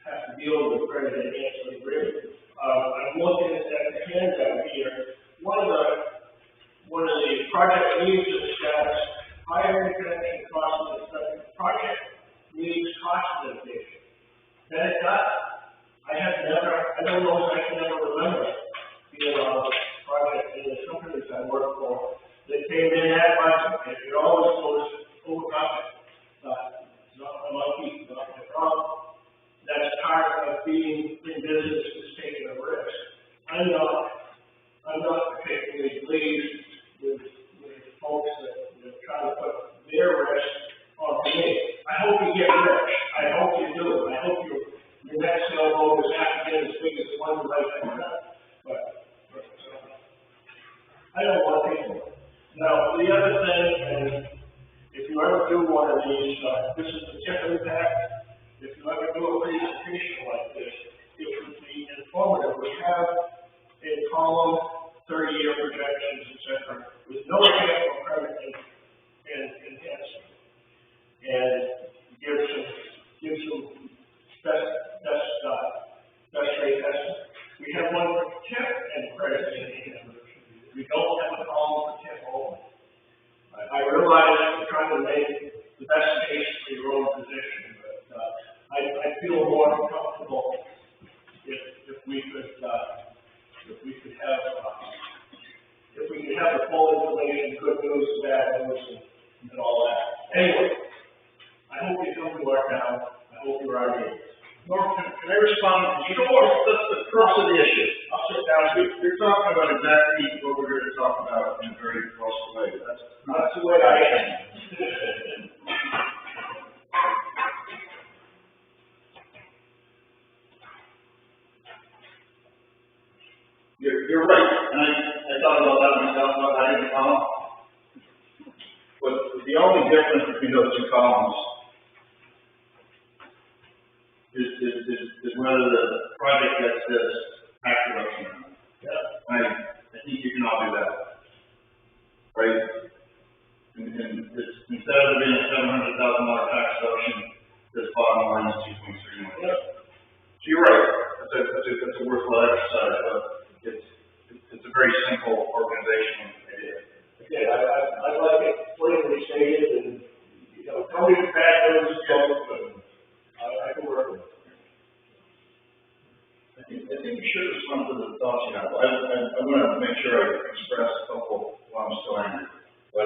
Speaker 4: have to deal with credit enhancement agreement. I'm looking at the handout here. One of the project needs of the status, higher interconnection costs and project needs cost limitation. That it does. I don't know if I can ever remember being on a project in the companies I work for that came in that budget, and it always goes over budget. Not a monkey, not a problem. That's part of being in business is taking a risk. I'm not particularly pleased with folks that try to put their risk on me. I hope you get rich. I hope you do. I hope your next sailboat is half again as big as the one that I can have. But I don't want people. Now, the other thing, and if you ever do one of these, this is the TIF impact. If you ever do a presentation like this, it would be informative. We have a column, 30-year projections, etc., with no example of credit and enhancement, and give some best rate estimate. We have one for TIF and credit enhancement. We don't have a column for TIF only. I realize you're trying to make the best case for your own position, but I feel more comfortable if we could have the full information, good news, bad news, and all that. Anyway, I hope you come to our town. I hope you're our neighbors.
Speaker 2: Norm, can I respond? Sure. That's the crux of the issue.
Speaker 4: I'll sit down.
Speaker 2: You're talking about exactly what we're here to talk about in a very close way. That's
Speaker 4: the way I am.
Speaker 2: You're right, and I thought about that myself, about adding a column. But the only difference between those two columns is whether the project gets this tax reduction or not. Yeah. I think you can all do that, right? And it's, instead of being a $700,000 tax reduction, this bottom line is $2.3 million. Yeah. So you're right. That's a worthwhile exercise, but it's a very simple organizational idea.
Speaker 4: Again, I like it plainly stated, and tell me the bad news, but I can work with it.
Speaker 2: I think you should respond to the thoughts you have. I want to make sure I express a couple while I'm still angry. But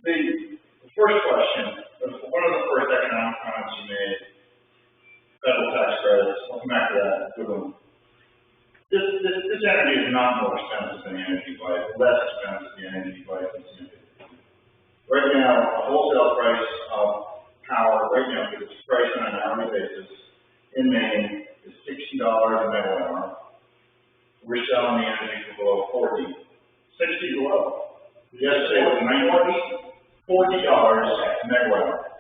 Speaker 2: the first question, one of the first economic comments you made, federal tax credits, I'll come back to that. Good one. This energy is not more expensive than the energy device, less expensive than the energy device than CFP. Right now, the wholesale price of power, right now, because it's priced on an hourly basis, in Maine is $60 a megawatt hour. We're selling the energy for below 40. 60 below. Yesterday was $40 a megawatt hour.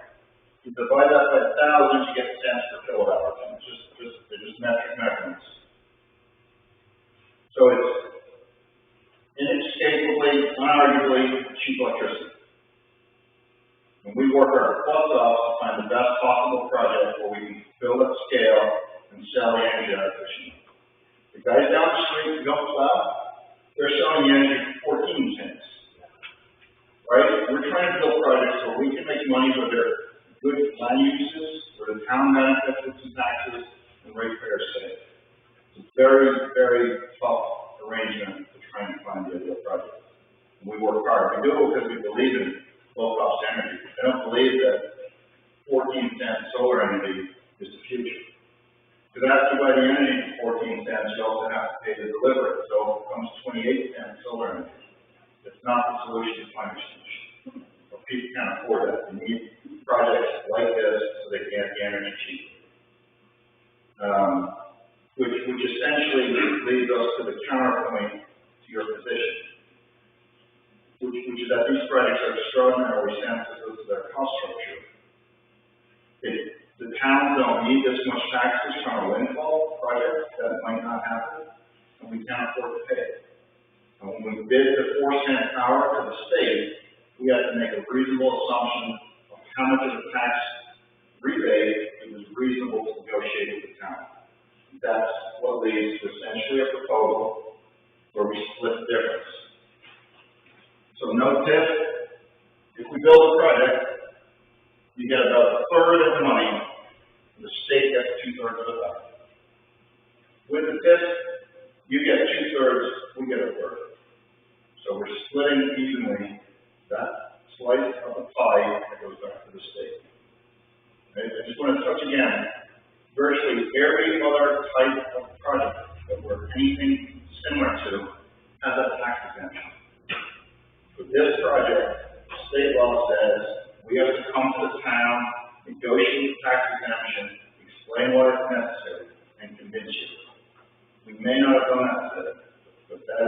Speaker 2: You divide that by 1,000, you get cents per kilowatt hour. They're just metric measurements. So it's inescapably, unarguably cheap electricity. And we work our butts off to find the best possible project where we can build at scale and
Speaker 11: ratepayers save. It's a very, very tough arrangement to try and find the ideal project. And we work hard. We do it because we believe in low-cost energy. I don't believe that 14-cent solar energy is the future. Because after you buy the energy for 14 cents, you also have to pay to deliver it. So it becomes 28-cent solar energy. It's not the solution to climate change. But people can't afford that. They need projects like this so they can get the energy cheap. Which essentially leads us to the counterpoint to your position, which is that these projects are extraordinarily sensitive to their cost structure. The towns don't need this much taxes from a windfall project that might not happen, and we can't afford to pay it. And when we bid the 4-cent power to the state, we have to make a reasonable assumption of how much of the tax rebate it was reasonable to negotiate with the town. That's what leads to essentially a proposal where we split the difference. So no TIF. If we build a project, you get about a third of the money, and the state gets 2/3 of the value. With the TIF, you get 2/3, we get a third. So we're splitting evenly that slice of the pie that goes back to the state. Okay? I just want to touch again, virtually every other type of project that we're anything similar to has a tax exemption. With this project, state law says we have to come to the town, negotiate tax exemption, explain what is necessary, and convince you. We may not have done that today, but that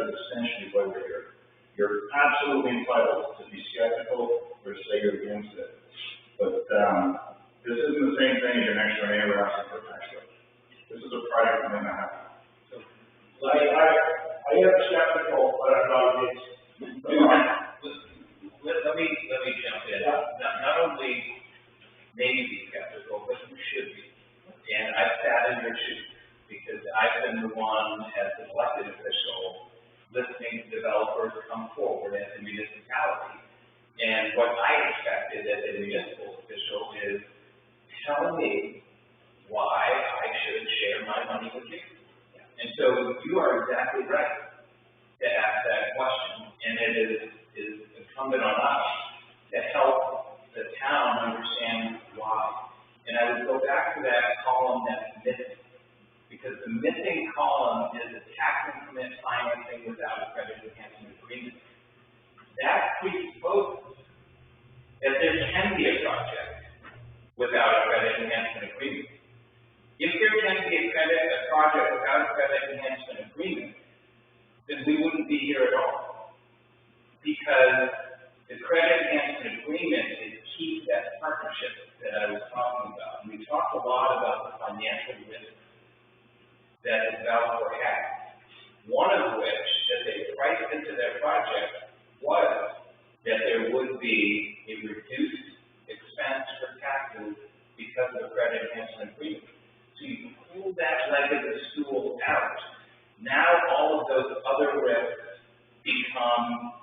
Speaker 11: is essentially why we're here. You're absolutely entitled to be skeptical or to say you're against it. But this isn't the same thing as your next door neighbor asking for a tax break. This is a project that may not happen.
Speaker 4: I am skeptical, but I'm not against.
Speaker 6: Let me jump in. Not only may you be skeptical, but you should be. And I've sat in your shoes because I've been the one as an elected official listening to developers come forward as a municipality. And what I expected as a municipal official is, tell me why I should share my money with you. And so you are exactly right to ask that question, and it is incumbent on us to help the town understand why. And I would go back to that column that's missing, because the missing column is the tax increment financing without a credit enhancement agreement. That presupposes that there can be a project without a credit enhancement agreement. If there can be a project without a credit enhancement agreement, then we wouldn't be here at all. Because the credit enhancement agreement is key to that partnership that I was talking about. And we talked a lot about the financial risk that the developer had. One of which that they priced into their project was that there would be a reduced expense for taxes because of the credit enhancement agreement. So you pull that leg of the stool out. Now all of those other risks become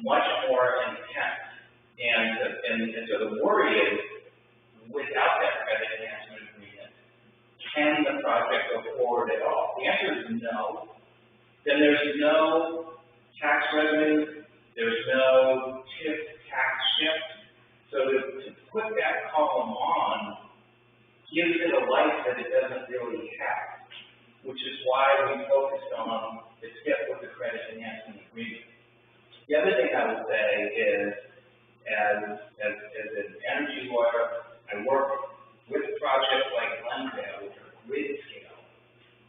Speaker 6: much more intense. And so the worry is, without that credit enhancement agreement, can the project go forward at all? The answer is no. Then there's no tax revenue, there's no TIF tax shift. So to put that column on gives it a life that it doesn't really have, which is why we focused on the TIF with the credit enhancement agreement. The other thing I would say is, as an energy lawyer, I work with projects like Glendale, which are grid scale,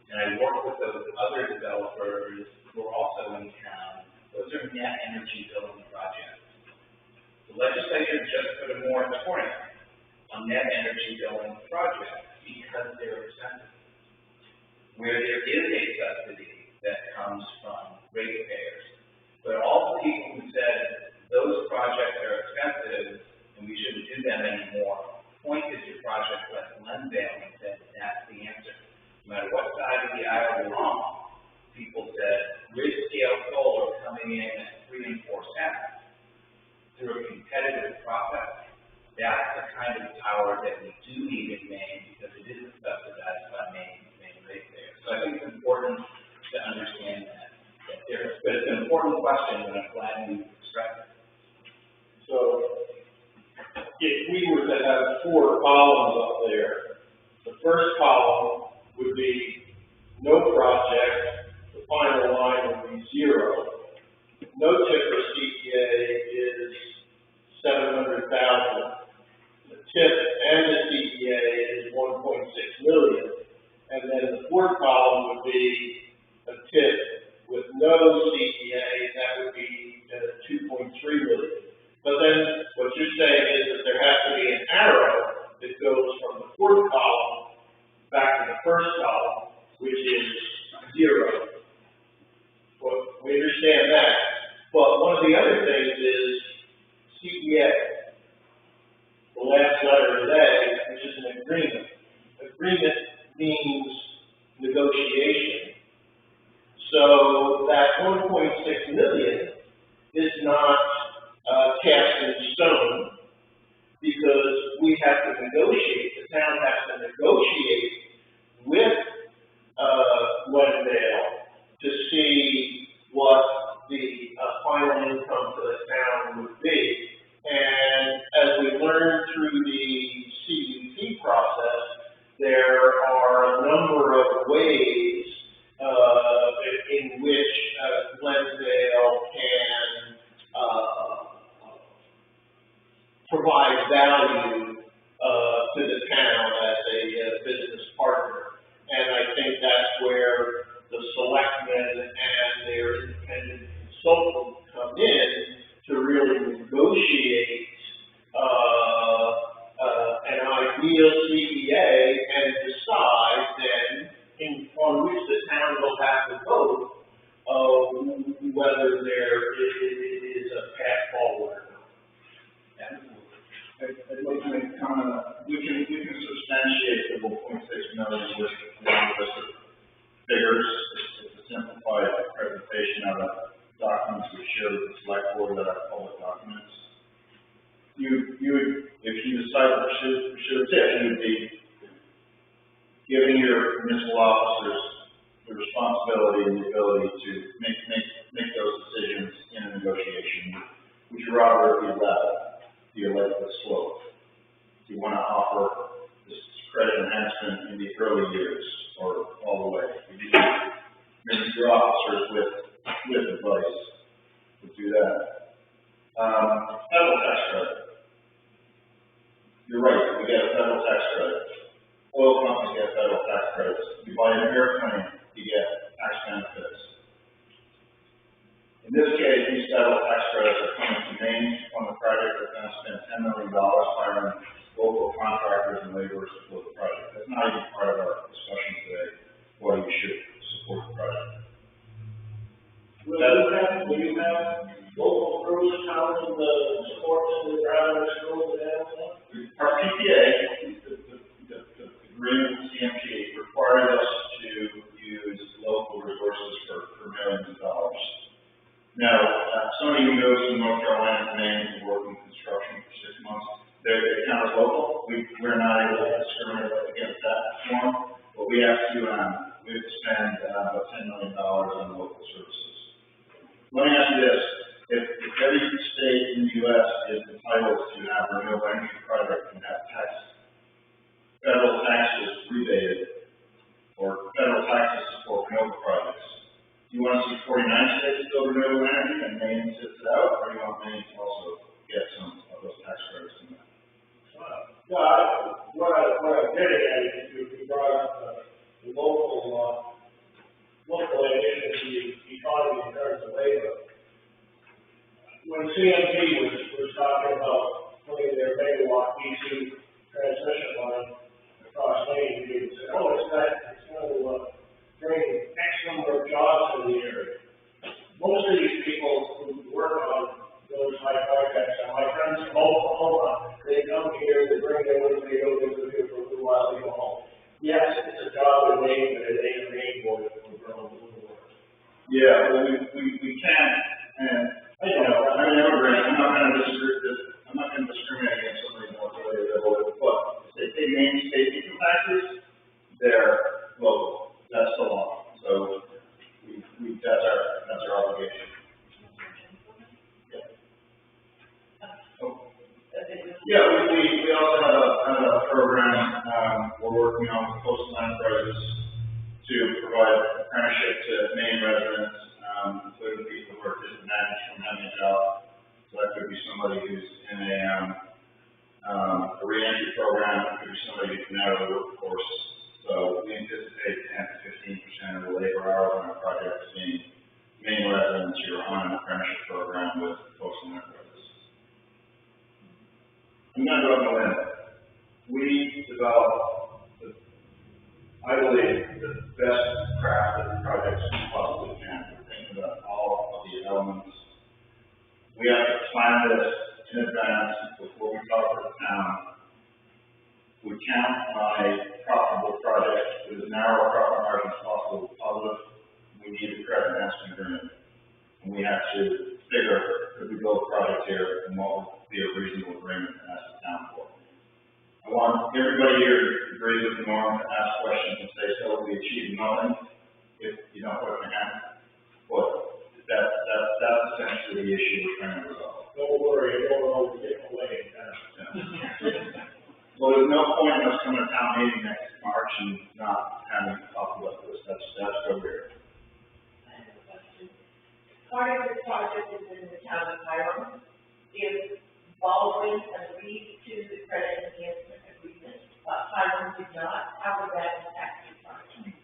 Speaker 6: and I work with those other developers who are also in town. Those are net energy billing projects. The legislature just put a moratorium on net energy billing projects because they're expensive. Where there is a subsidy that comes from ratepayers, but all the people who said those projects are expensive and we shouldn't do them anymore pointed to projects like Glendale and said that's the answer. No matter what side of the aisle you're on, people said grid scale solar coming in at 3 and 4 cents through a competitive process. That's the kind of power that we do need in Maine because it isn't subsidized by Maine. important question, and I'm glad you expressed it.
Speaker 10: So, if we were to have 4 columns up there, the first column would be no project, the final line would be 0. No TIF or CPA is 700,000. The TIF and the CPA is 1.6 million. And then the 4th column would be a TIF with no CPA, that would be 2.3 million. But then what you're saying is that there has to be an arrow that goes from the 4th column back to the 1st column, which is 0. Well, we understand that. But one of the other things is CPA. The last letter is A, which is an agreement. Agreement means negotiation. So that 1.6 million is not cast in stone, because we have to negotiate, the town has to negotiate with Glendale to see what the final income to the town would be. And as we learned through the CUP process, there are a number of ways in which Glendale can provide value to the town as a business partner. And I think that's where the selectmen and their independent consultant come in to really negotiate an ideal CPA and decide then on which the town will have to vote whether there is a path forward or not.
Speaker 11: I'd like to make a comment. We can substantiate the 1.6 million with one list of figures. It's a simplified presentation of the documents we share with the select board that are public documents. You would, if you decide to pursue a TIF, you would be giving your municipal officers the responsibility and the ability to make those decisions in a negotiation. Would you rather be that? Do you like the slope? Do you want to offer this credit enhancement in the early years or all the way? Would you maybe your officers with advice would do that? Federal tax credit. You're right, we get a federal tax credit. Oil companies get federal tax credits. You buy an airplane, you get tax benefits. In this case, these federal tax credits are coming to Maine on the project that's going to spend $10 million hiring local contractors and laborers to build the project. That's not even part of our discussion today, why you should support the project.
Speaker 4: Will you have local crews housing the support in the ground schools and everything?
Speaker 11: Our PPA, the agreement with CMP required us to use local resources for millions of dollars. Now, some of you know from North Carolina and Maine who work in construction for 6 months. They count as local. We're not able to discriminate against that form, but we have to spend about $10 million on local services. Let me ask you this. If every state in the U.S. is entitled to have a renewable energy project and have federal taxes rebated, or federal taxes support renewable projects, do you want to see 49 states build renewable energy and Maine sits it out, or do you want Maine to also get some of those tax credits in that?
Speaker 4: No, what I'm getting at is you brought up the local initiatives in the economy in terms of labor. When CMP was talking about putting their megawatt DC transmission line across Maine, they said, oh, it's going to bring X number of jobs in the area. Most of these people who work on those high projects are my friends from Oklahoma. They come here, they bring their wood, they go live here for a little while, they go home. Yes, it's a job in Maine, but it ain't a Maine boy for growing a little work.
Speaker 11: Yeah, well, we can, and I'm an immigrant. I'm not going to discriminate against somebody who wants to live, but if they Maine state income taxes, they're local. That's the law. So that's our obligation. to Maine residents, including people who are disadvantaged from having a job. So that could be somebody who's in a reentry program, it could be somebody who's been out of the workforce. So we anticipate 10 to 15% of the labor hours on our projects being Maine residents who are on an apprenticeship program with folks in their places. I'm not going to limit. We develop, I believe, the best crafted projects we possibly can. We're thinking about all of the elements. We have to plan this in advance before we talk to the town. We count on a profitable project with as narrow a profit margin as possible. Positive, we need a credit enhancement agreement. And we have to figure, could we build a project here, and what would be a reasonable agreement to ask the town for. I want everybody here to agree with the norm, to ask questions and say, so we achieve nothing if you don't put it in your hand. But that's essentially the issue we're trying to resolve.
Speaker 4: Don't worry, it won't always get away.
Speaker 11: Well, there's no point in us coming to town meeting next March and not having to talk about this. That's so weird.
Speaker 7: I have a question. Part of the project is in the town of Hiram. If Baldwin agreed to the credit enhancement agreement, but Hiram did not, how would that impact the project?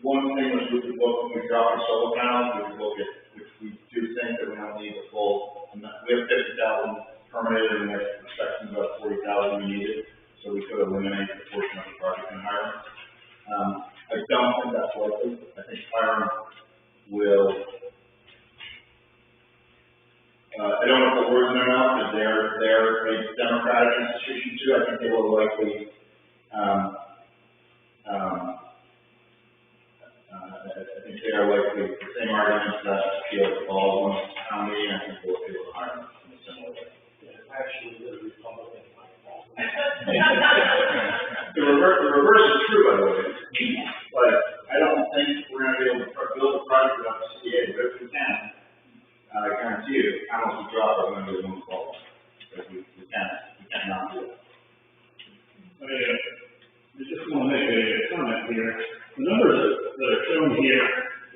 Speaker 11: One thing was we could look, when we drop the solar panels, we could look at, if we do think that we don't need the full, we have 50,000 permitted and we're expecting about 40,000 we needed, so we could eliminate the portion of the project in Hiram. I don't think that's likely. I think Hiram will, I don't know if the words in their mouth, because they're a democratic institution too. I think they will likely, I think they are likely the same arguments that appeal to Baldwin County, and I think will appeal to Hiram in a similar way.
Speaker 10: Actually, the Republican like that.
Speaker 11: The reverse is true, by the way. But I don't think we're going to be able to build a project without the CDA, but if we can, I guarantee you, the panels we drop are going to be the most problem. Because we cannot do it.
Speaker 1: I just want to make a comment here. The numbers that are shown here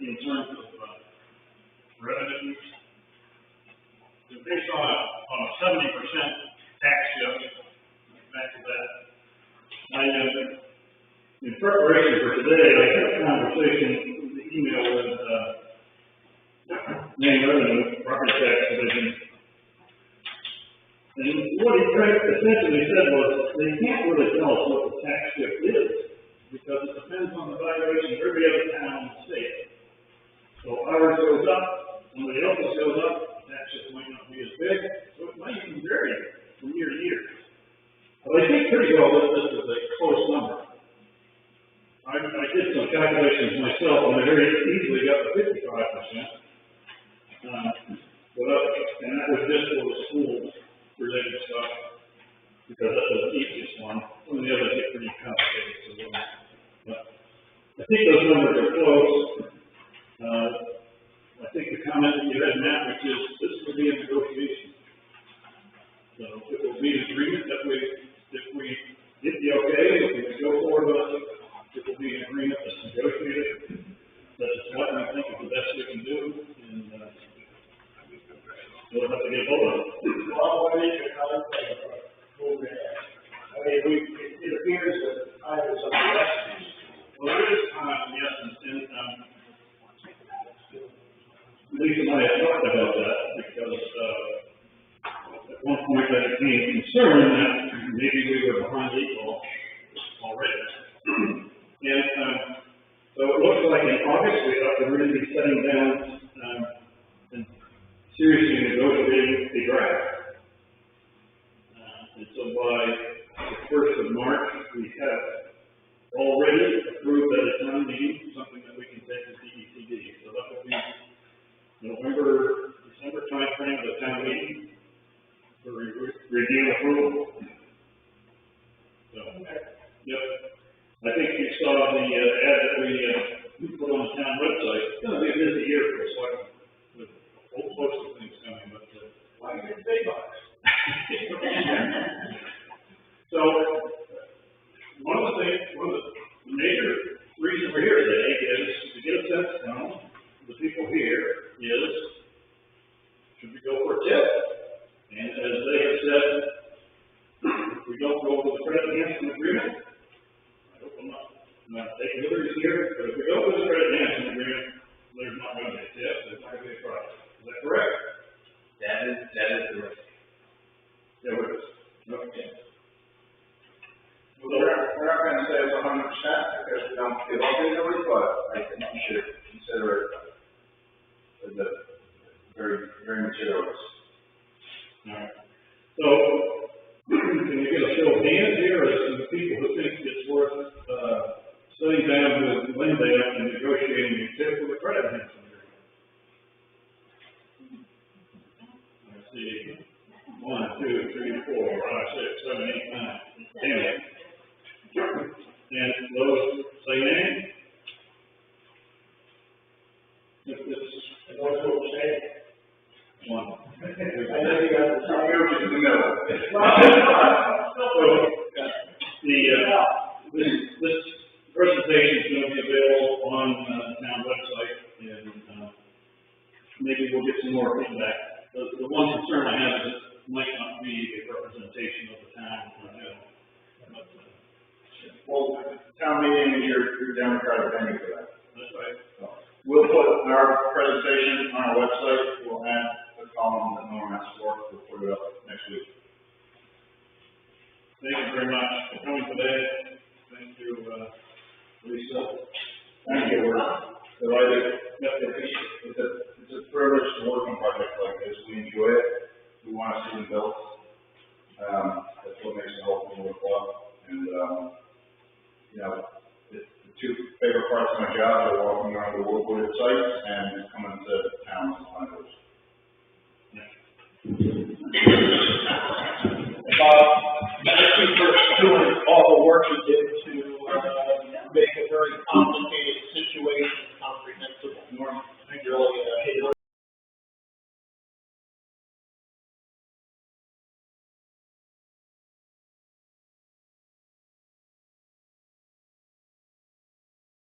Speaker 1: in terms of revenues, they're based on a 70% tax shift. Back to that. In preparation for today, I had a conversation with the email with Maine Revenue Property Tax Division. And what he essentially said was, they can't really tell us what the tax shift is, because it depends on the valuation of every other town in the state. So ours goes up, somebody else's goes up, tax shift might not be as big, so it might even vary from year to year. But I think pretty well that this is a close number. I did some calculations myself, and I very easily got to 55%. And that was just for the school-related stuff, because that was the easiest one. Some of the others get pretty complicated, so but I think those numbers are close. I think the comment that you had, Matt, which is this will be a negotiation. So it will be an agreement that if we get the okay, if we go forward with it, it will be an agreement that's negotiated, that is what we think is the best we can do, and we'll have to get a vote on it.
Speaker 4: Well, what is your comment moving ahead? I mean, it appears that time is of the essence.
Speaker 1: Well, there is time of the essence, and Lisa and I have talked about that, because at one point I became concerned that maybe we were behind the eight ball already. And so it looks like in August we ought to really be setting down and seriously negotiating the draft. And so by the 1st of March, we have already approved at a town meeting something that we can take to DECD. So that will be November, December timeframe of the town meeting for review and approval. So, yep. I think you saw the ad that we put on the town website. It's going to be a busy year for us, with a whole host of things coming, but
Speaker 4: Why is it big bucks?
Speaker 1: So, one of the major reasons we're here not taking liberties here, but if we go with the credit management agreement, there's not gonna be a TIF, there's not gonna be a project. Is that correct?
Speaker 6: That is the risk.
Speaker 1: There it is. Okay.
Speaker 10: We're not gonna say it's 100% because we don't give up easily, but I think you should consider it as a very, very material risk.
Speaker 1: All right. So, can you get a show of hands here, or some people who think it's worth, sitting down with Linda and negotiating a TIF with a credit management agreement? Let's see, 1, 2, 3, 4, 5, 6, 7, 8, 9, 10. And those say nay?
Speaker 4: And those who abstain?
Speaker 1: 1.
Speaker 4: I know you got the same.
Speaker 2: You're just in the middle.
Speaker 1: So, this presentation is going to be available on the town website, and maybe we'll get some more feedback. The one concern I have is it might not be a representation of the town, but,
Speaker 2: Well, town meeting is your democratic venue for that.
Speaker 1: that's right.
Speaker 2: So, we'll put our presentation on our website, we'll add a column that Norm asked for, we'll put it up next week.
Speaker 1: Thank you very much for coming today. Thank you, Lisa.
Speaker 2: Thank you, we're delighted. It's a privilege to work on projects like this, we enjoy it, we want to see them built. That's what makes the whole thing worthwhile, and, you know, the two favorite parts of my job are walking around the wooded sites and coming to towns and find those.